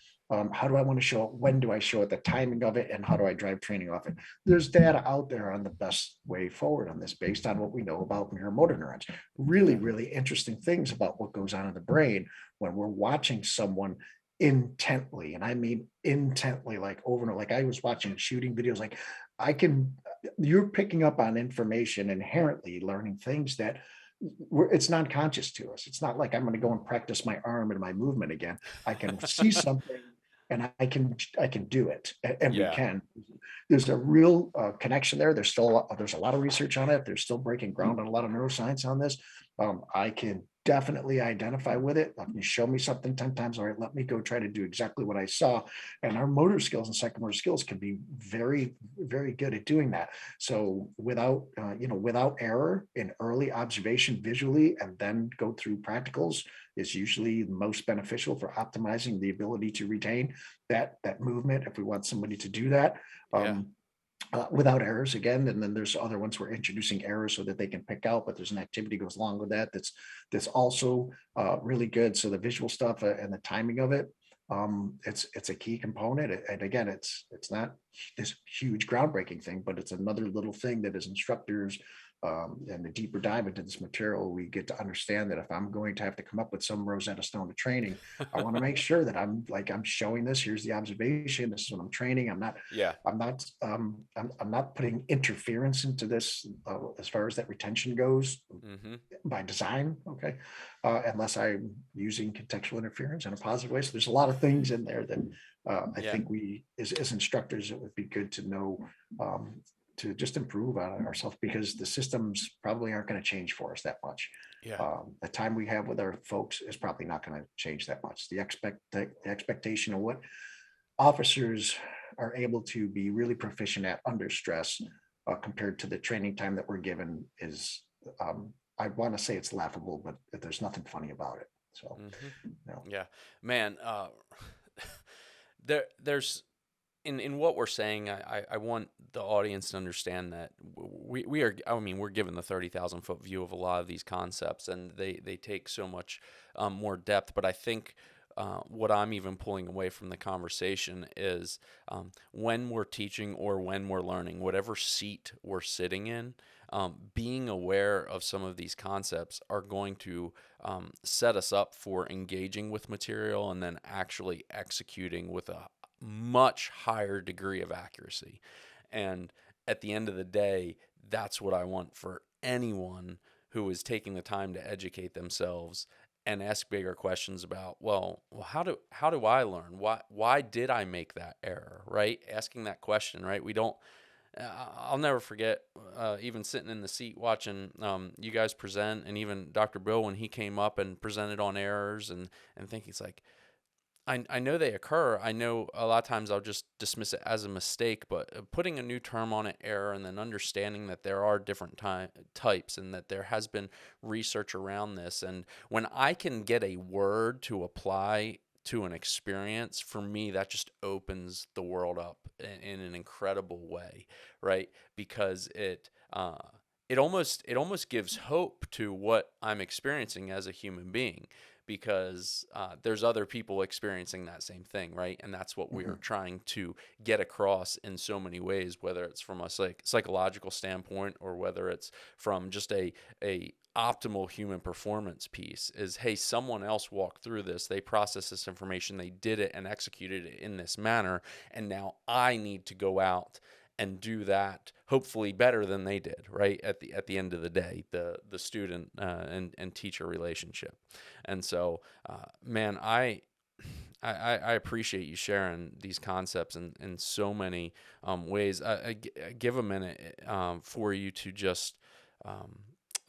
How do I want to show it? When do I show it? The timing of it, and how do I drive training off it? There's data out there on the best way forward on this based on what we know about mirror motor neurons. Really interesting things about what goes on in the brain when we're watching someone intently. And I mean intently, like over and over. Like I was watching shooting videos, like you're picking up on information, inherently learning things that it's non-conscious to us. It's not like I'm going to go and practice my arm and my movement again. I can see something and I can do it, and we Yeah. can. There's a real connection there. There's a lot of research on it. They're still breaking ground on a lot of neuroscience on this. I can definitely identify with it. Let me show me something 10 times. All right, let me go try to do exactly what I saw. And our motor skills and psychomotor skills can be very, very good at doing that. So without error in early observation visually, and then go through practicals, is usually most beneficial for optimizing the ability to retain that movement if we want somebody to do that. Yeah. Without errors again, and then there's other ones we're introducing errors so that they can pick out, but there's an activity goes along with that that's also really good. So the visual stuff and the timing of it, it's a key component. And again, it's not this huge groundbreaking thing, but it's another little thing that as instructors, and the deeper dive into this material, we get to understand that if I'm going to have to come up with some Rosetta Stone of training, I want to make sure that I'm showing this. Here's the observation. This is what I'm training. I'm Yeah. not putting interference into this as far as that retention goes by design. Okay, unless I'm using contextual interference in a positive way. So there's a lot of things in there that I think we, as instructors, it would be good to know. To just improve on ourselves, because the systems probably aren't going to change for us that much. Yeah. The time we have with our folks is probably not going to change that much. The expectation of what officers are able to be really proficient at under stress compared to the training time that we're given is, I want to say it's laughable, but there's nothing funny about it. So, Yeah, man, there's in what we're saying, I want the audience to understand that we are, I mean, we're given the 30,000-foot view of a lot of these concepts, and they take so much more depth. But I think what I'm even pulling away from the conversation is when we're teaching or when we're learning, whatever seat we're sitting in, being aware of some of these concepts are going to set us up for engaging with material and then actually executing with a much higher degree of accuracy. And at the end of the day, that's what I want for anyone who is taking the time to educate themselves and ask bigger questions about, well, how do I learn? Why did I make that error? Right? Asking that question, right? We don't. I'll never forget even sitting in the seat watching you guys present, and even Dr. Bill when he came up and presented on errors, and thinking it's like, I know they occur. I know a lot of times I'll just dismiss it as a mistake, but putting a new term on it, error, and then understanding that there are different types and that there has been research around this. And when I can get a word to apply to an experience, for me, that just opens the world up in an incredible way, right? Because it almost gives hope to what I'm experiencing as a human being, because there's other people experiencing that same thing, right? And that's what we are Mhm. trying to get across in so many ways, whether it's from a psychological standpoint, or whether it's from just a optimal human performance piece. Is, hey, someone else walked through this, they processed this information, they did it and executed it in this manner, and now I need to go out and do that hopefully better than they did, right? At the end of the day, the student and teacher relationship. And so, man, I appreciate you sharing these concepts in so many ways. I give a minute for you to just um,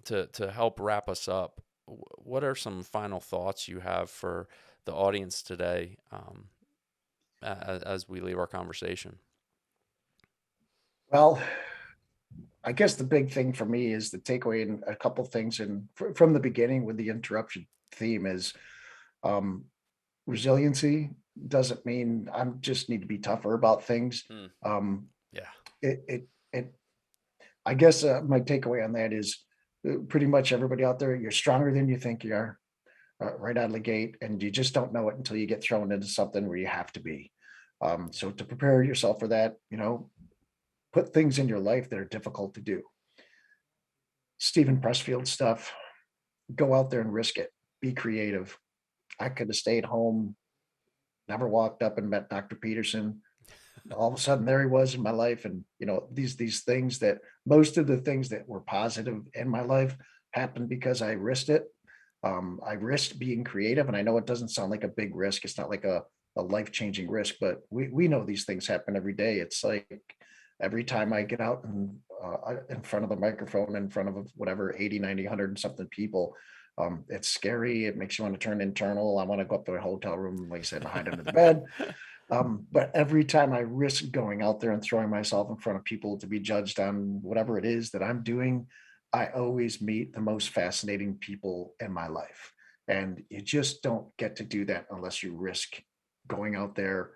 to help wrap us up. What are some final thoughts you have for the audience today, as we leave our conversation? Well, I guess the big thing for me is the takeaway in a couple things and from the beginning with the interruption theme is um, resiliency doesn't mean I'm just need to be tougher about things. Mm, Um, yeah. it I guess my takeaway on that is pretty much everybody out there, you're stronger than you think you are right out of the gate, and you just don't know it until you get thrown into something where you have to be. So to prepare yourself for that, put things in your life that are difficult to do. Stephen Pressfield stuff, go out there and risk it. Be creative. I could have stayed home, never walked up and met Dr. Peterson. All of a sudden there he was in my life. And these things that most of the things that were positive in my life happened because I risked it. I risked being creative. And I know it doesn't sound like a big risk. It's not like a life-changing risk, but we know these things happen every day. It's like every time I get out and in front of the microphone, in front of whatever 80, 90, 100 and something people, it's scary. It makes you want to turn internal. I want to go up to a hotel room, like I said, and hide under the bed. But every time I risk going out there and throwing myself in front of people to be judged on whatever it is that I'm doing, I always meet the most fascinating people in my life. And you just don't get to do that unless you risk going out there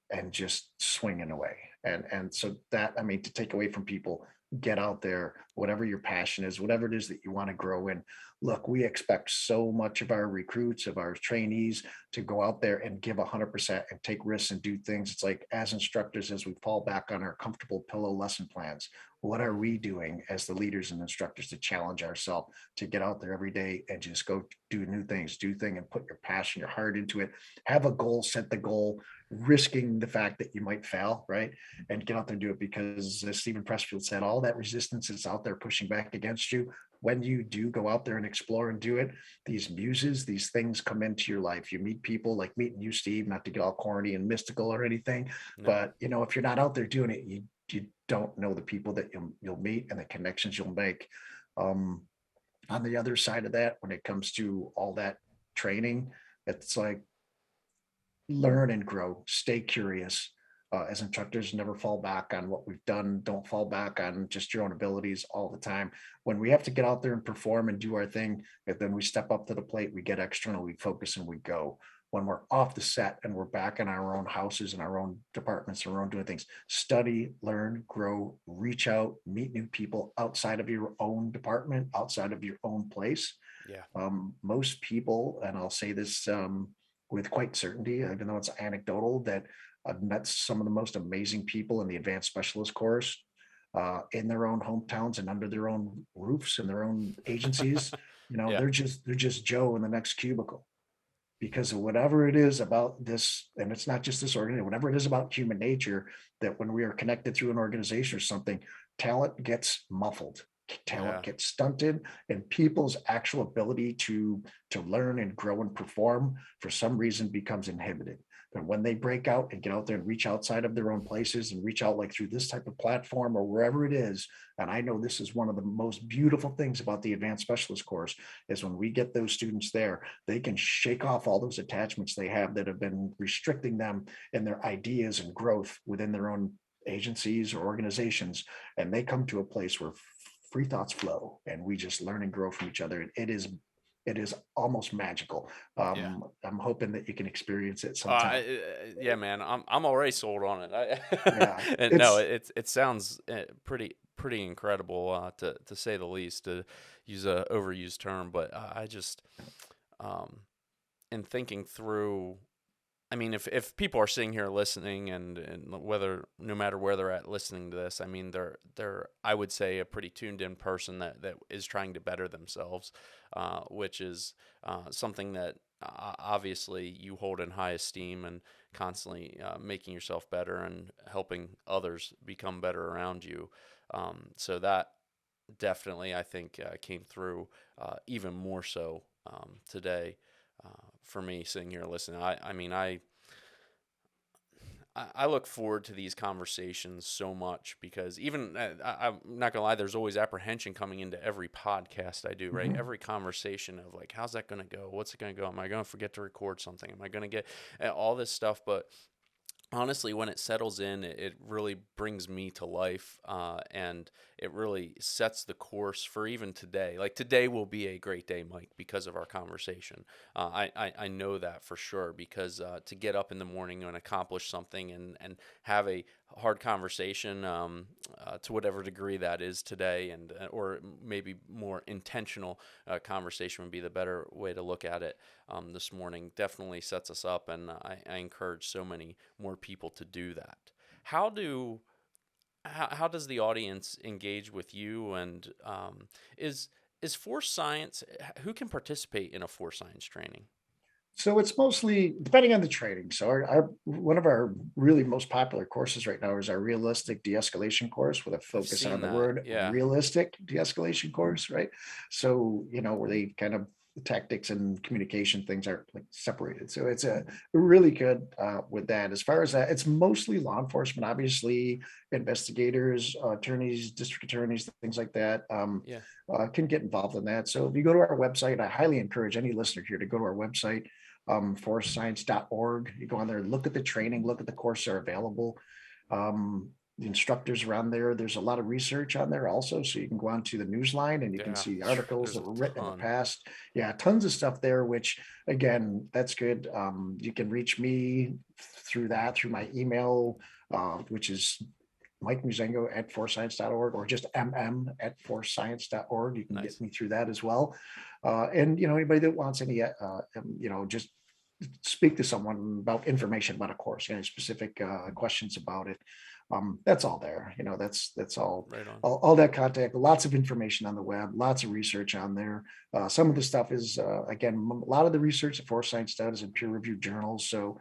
and just swinging away. And so that, I mean, to take away from people, get out there, whatever your passion is, whatever it is that you want to grow in. Look, we expect so much of our recruits, of our trainees, to go out there and give 100% and take risks and do things. It's like as instructors, as we fall back on our comfortable pillow lesson plans, what are we doing as the leaders and instructors to challenge ourselves to get out there every day and just go do new things, do things and put your passion, your heart into it. Have a goal, set the goal, risking the fact that you might fail, right? And get out there and do it because as Stephen Pressfield said, all that resistance is out there pushing back against you. When you do go out there and explore and do it, these muses, these things come into your life. You meet people like meeting you, Steve, not to get all corny and mystical or anything, No. but if you're not out there doing it, you don't know the people that you'll meet and the connections you'll make. Um, on the other side of that, when it comes to all that training, it's like learn and grow, stay curious. As instructors, never fall back on what we've done. Don't fall back on just your own abilities all the time. When we have to get out there and perform and do our thing, and then we step up to the plate, we get external, we focus and we go. When we're off the set and we're back in our own houses and our own departments and our own doing things, study, learn, grow, reach out, meet new people outside of your own department, outside of your own place. Yeah. Most people, and I'll say this with quite certainty, even though it's anecdotal, that I've met some of the most amazing people in the advanced specialist course in their own hometowns and under their own roofs and their own agencies. Yeah. They're just Joe in the next cubicle because of whatever it is about this, and it's not just this organization, whatever it is about human nature, that when we are connected through an organization or something, talent gets muffled, talent Yeah. gets stunted, and people's actual ability to learn and grow and perform for some reason becomes inhibited. But when they break out and get out there and reach outside of their own places and reach out like through this type of platform or wherever it is, and I know this is one of the most beautiful things about the advanced specialist course is when we get those students there, they can shake off all those attachments they have that have been restricting them in their ideas and growth within their own agencies or organizations. And they come to a place where free thoughts flow and we just learn and grow from each other. It is it is almost magical. Yeah. I'm hoping that you can experience it Uh, I, sometime. yeah, man, I'm already sold on it. Yeah, And no, it's it sounds pretty incredible, to say the least, to use a overused term. But I just, um, in thinking through, I mean, if people are sitting here listening, and whether, no matter where they're at listening to this, I mean, they're I would say a pretty tuned in person that is trying to better themselves, which is something that obviously you hold in high esteem, and constantly making yourself better and helping others become better around you. So that definitely, I think, came through even more so today, for me sitting here listening. I mean, I look forward to these conversations so much, because even I'm not gonna lie, there's always apprehension coming into every podcast I do, right? mhm. Every conversation of like, how's that gonna go? What's it gonna go? Am I gonna forget to record something? Am I gonna get all this stuff? But honestly, when it settles in, it really brings me to life, and it really sets the course for even today. Like, today will be a great day, Mike, because of our conversation. I know that for sure, because to get up in the morning and accomplish something, and have a hard conversation, to whatever degree that is today, and or maybe more intentional conversation would be the better way to look at it, this morning, definitely sets us up. And I encourage so many more people to do that. How do how does the audience engage with you? And is force science, who can participate in a force science training? So it's mostly depending on the training. So our one of our really most popular courses right now is our realistic de-escalation course with a I've focus on seen the that. word Yeah. realistic de-escalation course, right? So, where they kind of the tactics and communication things are like separated. So it's a really good with that. As far as that, it's mostly law enforcement, obviously investigators, attorneys, district attorneys, things like that. Yeah. Can get involved in that. So if you go to our website, I highly encourage any listener here to go to our website, forcescience.org. You go on there, look at the training, look at the courses that are available. The instructors around there. There's a lot of research on there also. So you can go on to the newsline and you can Yeah. see articles There's that a were written in the ton. past. Yeah, tons of stuff there, which again, that's good. You can reach me through that, through my email, which is Mike Musengo at forcescience.org, or just mm@forcescience.org. You can get Nice. me through that as well. And anybody that wants any, just speak to someone about information about a course, specific questions about it. That's all there. That's all, Right on. all that contact, lots of information on the web, lots of research on there. Some of the stuff is, again, a lot of the research that Force Science does is in peer reviewed journals. So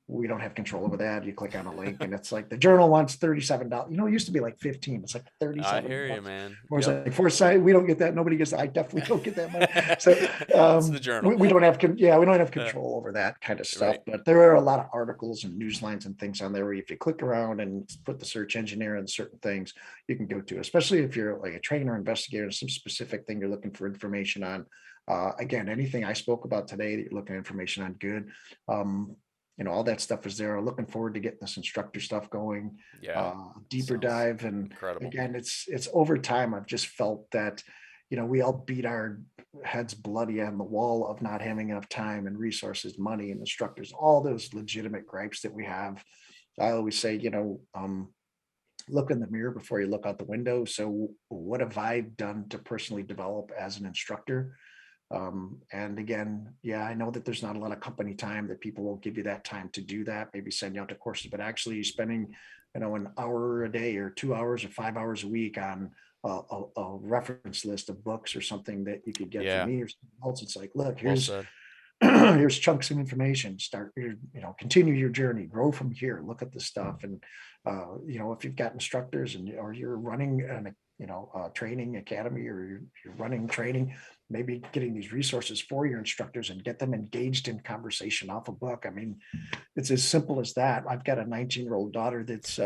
we don't have control over that. You click on a link and it's like the journal wants $37. It used to be like 15. It's like I 37 hear you, bucks. man. Or it's Yep. like Foresight, we don't get that. Nobody gets that. I definitely don't get that money. So It's the journal. we don't have we don't have Yeah. control over that kind of stuff. Right. But there are a lot of articles and news lines and things on there where if you click around and put the search engineer and certain things you can go to, especially if you're like a trainer, investigator, some specific thing you're looking for information on. Again, anything I spoke about today that you're looking at information on, good. All that stuff is there. Looking forward to getting this instructor stuff going, Yeah. deeper Sounds dive. And incredible. again, it's over time. I've just felt that, we all beat our heads bloody on the wall of not having enough time and resources, money and instructors, all those legitimate gripes that we have. I always say, look in the mirror before you look out the window. So what have I done to personally develop as an instructor? And again, yeah, I know that there's not a lot of company time, that people will give you that time to do that, maybe send you out to courses, but actually spending, an hour a day or 2 hours or 5 hours a week on a reference list of books or something that you could get from Yeah. me or someone else. It's like, look, Well here's said. here's chunks of information. Start your, continue your journey, grow from here, look at the stuff. And if you've got instructors or you're running an training academy, or you're running training, maybe getting these resources for your instructors and get them engaged in conversation off a book. I mean, it's as simple as that. I've got a 19-year-old daughter that's,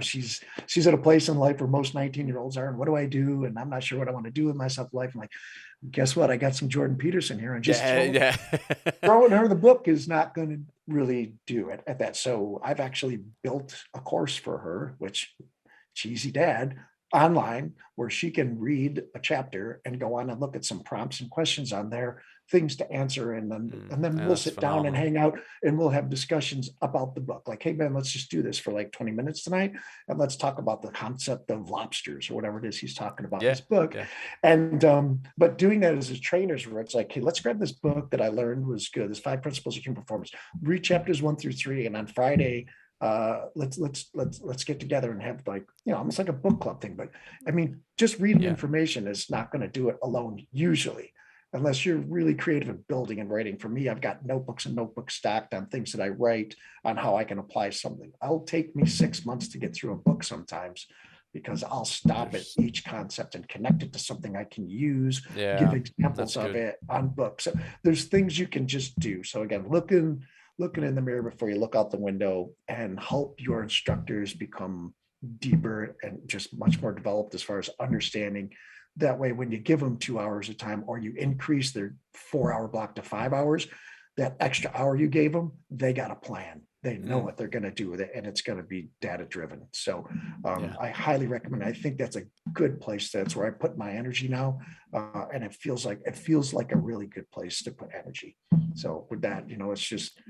she's at a place in life where most 19-year-olds are. And what do I do? And I'm not sure what I want to do with myself life. I'm like, guess what? I got some Jordan Peterson here, and just Yeah. Yeah. throwing her the book is not going to really do it at that. So I've actually built a course for her, which, cheesy dad, online, where she can read a chapter and go on and look at some prompts and questions on there things to answer. And then Yeah, we'll that's sit down and phenomenal. hang out and we'll have discussions about the book. Like, hey man, let's just do this for like 20 minutes tonight. And let's talk about the concept of lobsters or whatever it is he's talking about in Yeah, his book. yeah, And but doing that as a trainers where it's like, hey, let's grab this book that I learned was good. There's 5 principles of human performance. Read chapters 1 through 3. And on Friday, let's get together and have like, almost like a book club thing. But I mean, just reading yeah, information is not going to do it alone usually, unless you're really creative in building and writing. For me, I've got notebooks and notebooks stacked on things that I write on how I can apply something. It'll take me 6 months to get through a book sometimes, because I'll stop at there's, each concept and connect it to something I can use, give yeah, examples that's of good. it on books. So there's things you can just do. So again, looking in the mirror before you look out the window, and help your instructors become deeper and just much more developed as far as understanding. That way, when you give them 2 hours of time, or you increase their 4 hour block to 5 hours, that extra hour you gave them, they got a plan. They know Mm, what they're going to do with it, and it's going to be data driven. So yeah, I highly recommend. I think that's a good place. That's where I put my energy now, and it feels like a really good place to put energy. So with that, it's just,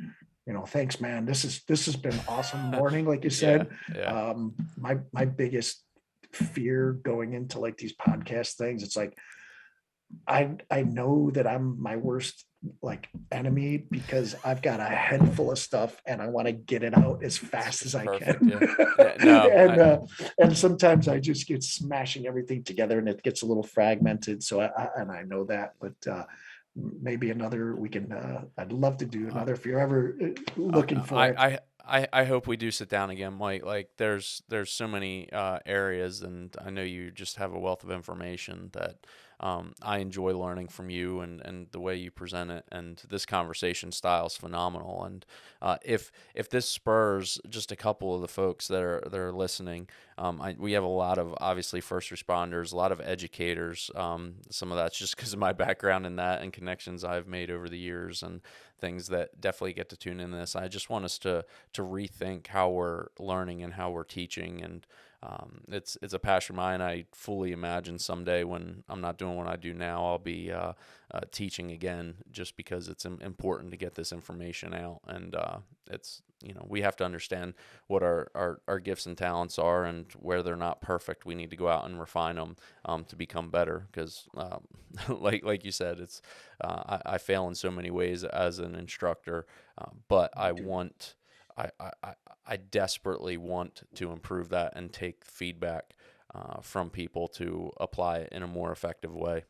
thanks, man. This has been awesome morning, like you yeah, said. yeah. My biggest fear going into like these podcast things, it's like I know that I'm my worst like enemy, because I've got a head full of stuff and I want to get it out as It's fast as just I perfect. can. Yeah, yeah. No, and and sometimes I just get smashing everything together and it gets a little fragmented. So I know that, but maybe another we can I'd love to do I, another if you're ever I, looking for it. I hope we do sit down again, Mike. Like there's so many areas, and I know you just have a wealth of information that I enjoy learning from you, and the way you present it, and this conversation style is phenomenal. And if this spurs just a couple of the folks that are listening, we have a lot of obviously first responders, a lot of educators. Some of that's just because of my background in that and connections I've made over the years, and things that definitely get to tune in this. I just want us to rethink how we're learning and how we're teaching, and it's a passion of mine. I fully imagine someday when I'm not doing what I do now, I'll be teaching again, just because it's important to get this information out. And it's we have to understand what our gifts and talents are, and where they're not perfect, we need to go out and refine them to become better. Because like you said, it's I fail in so many ways as an instructor, but I want I, I, I I desperately want to improve that and take feedback from people to apply it in a more effective way.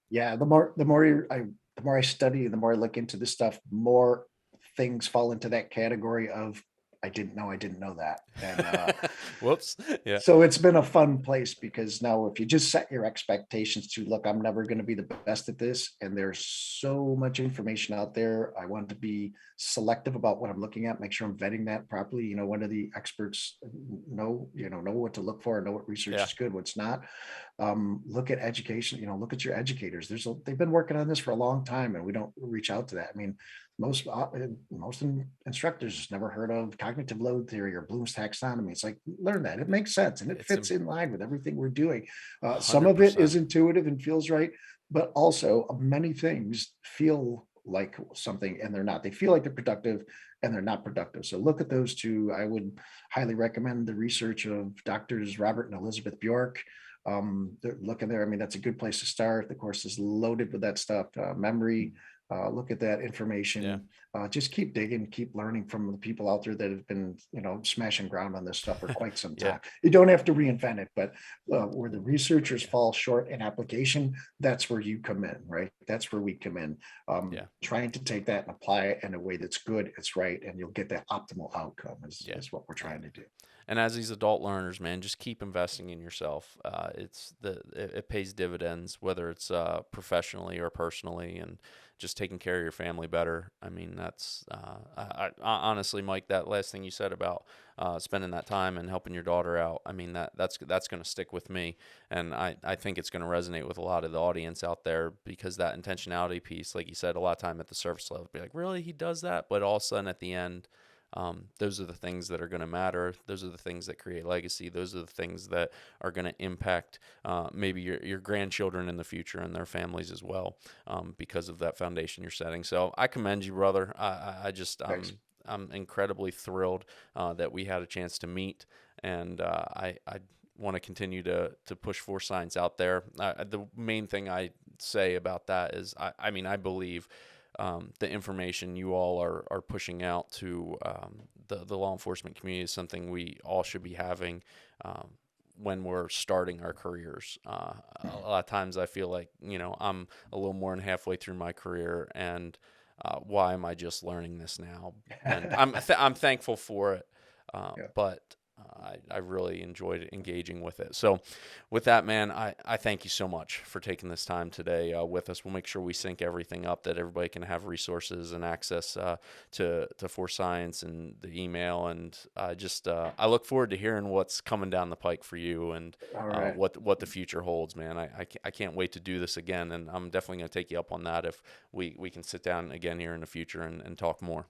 Yeah, the more I study, the more I look into this stuff, more things fall into that category of I didn't know that. And Whoops. Yeah. so it's been a fun place, because now if you just set your expectations to, look, I'm never going to be the best at this, and there's so much information out there, I want to be selective about what I'm looking at, make sure I'm vetting that properly. When do the experts know what to look for, know what research Yeah. is good, what's not. Look at education, look at your educators. They've been working on this for a long time, and we don't reach out to that. I mean, most instructors just never heard of cognitive load theory or Bloom's taxonomy. It's like, learn that. It makes sense and it It's fits in line with everything we're doing. Some of it 100%. is intuitive and feels right, but also many things feel like something and they're not. They feel like they're productive and they're not productive. So look at those two. I would highly recommend the research of doctors Robert and Elizabeth Bjork. Look in there. I mean, that's a good place to start. The course is loaded with that stuff. Memory, look at that Yeah. information. Just keep digging, keep learning from the people out there that have been, smashing ground on this stuff for quite some Yeah. time. You don't have to reinvent it, but where the researchers Yeah. fall short in application, that's where you come in, right? That's where we come in, Yeah. trying to take that and apply it in a way that's good, it's right, and you'll get that optimal outcome Yeah. is what we're Yeah. trying to do. And as these adult learners, man, just keep investing in yourself. It pays dividends, whether it's professionally or personally, and just taking care of your family better. I mean, that's honestly, Mike, that last thing you said about spending that time and helping your daughter out. I mean, that's going to stick with me, and I think it's going to resonate with a lot of the audience out there, because that intentionality piece, like you said, a lot of time at the surface level, be like, really, he does that, but all of a sudden at the end, those are the things that are going to matter. Those are the things that create legacy. Those are the things that are going to impact maybe your grandchildren in the future and their families as well, because of that foundation you're setting. So I commend you, brother. I just Thanks. I'm incredibly thrilled that we had a chance to meet, and I want to continue to push Force Science out there. The main thing I say about that is, I mean, I believe the information you all are pushing out to the law enforcement community is something we all should be having when we're starting our careers. A lot of times I feel like, I'm a little more than halfway through my career, and why am I just learning this now? And I'm thankful for it, Yeah. but I really enjoyed engaging with it. So with that, man, I thank you so much for taking this time today with us. We'll make sure we sync everything up, that everybody can have resources and access to Force Science and the email. And I look forward to hearing what's coming down the pike for you, and All right. what the future holds, man. I can't wait to do this again, and I'm definitely going to take you up on that if we can sit down again here in the future and talk more.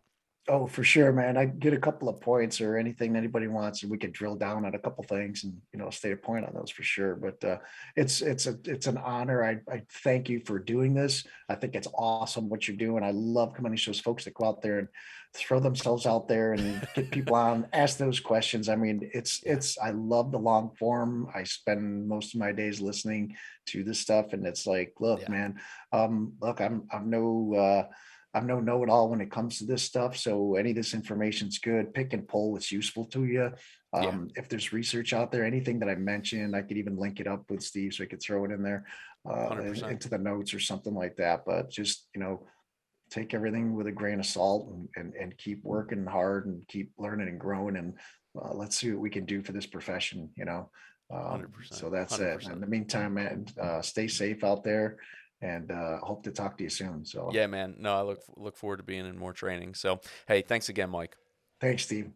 Oh, for sure, man. I get a couple of points or anything anybody wants, and we could drill down on a couple things and stay a point on those for sure. But it's an honor. I thank you for doing this. I think it's awesome what you're doing. I love coming to those folks that go out there and throw themselves out there and get people on, ask those questions. I mean, Yeah. I love the long form. I spend most of my days listening to this stuff, and it's like, look, Yeah. man, look, I'm no know-it-all when it comes to this stuff. So any of this information's good. Pick and pull what's useful to you. Yeah. If there's research out there, anything that I mentioned, I could even link it up with Steve so I could throw it in there 100%. into the notes or something like that. But just, take everything with a grain of salt and keep working hard and keep learning and growing. And let's see what we can do for this profession. 100%. So that's it. In 100%. the meantime, man, stay safe out there, and hope to talk to you soon. So Yeah, man. No, I look forward to being in more training. So, hey, thanks again, Mike. thanks, Steve.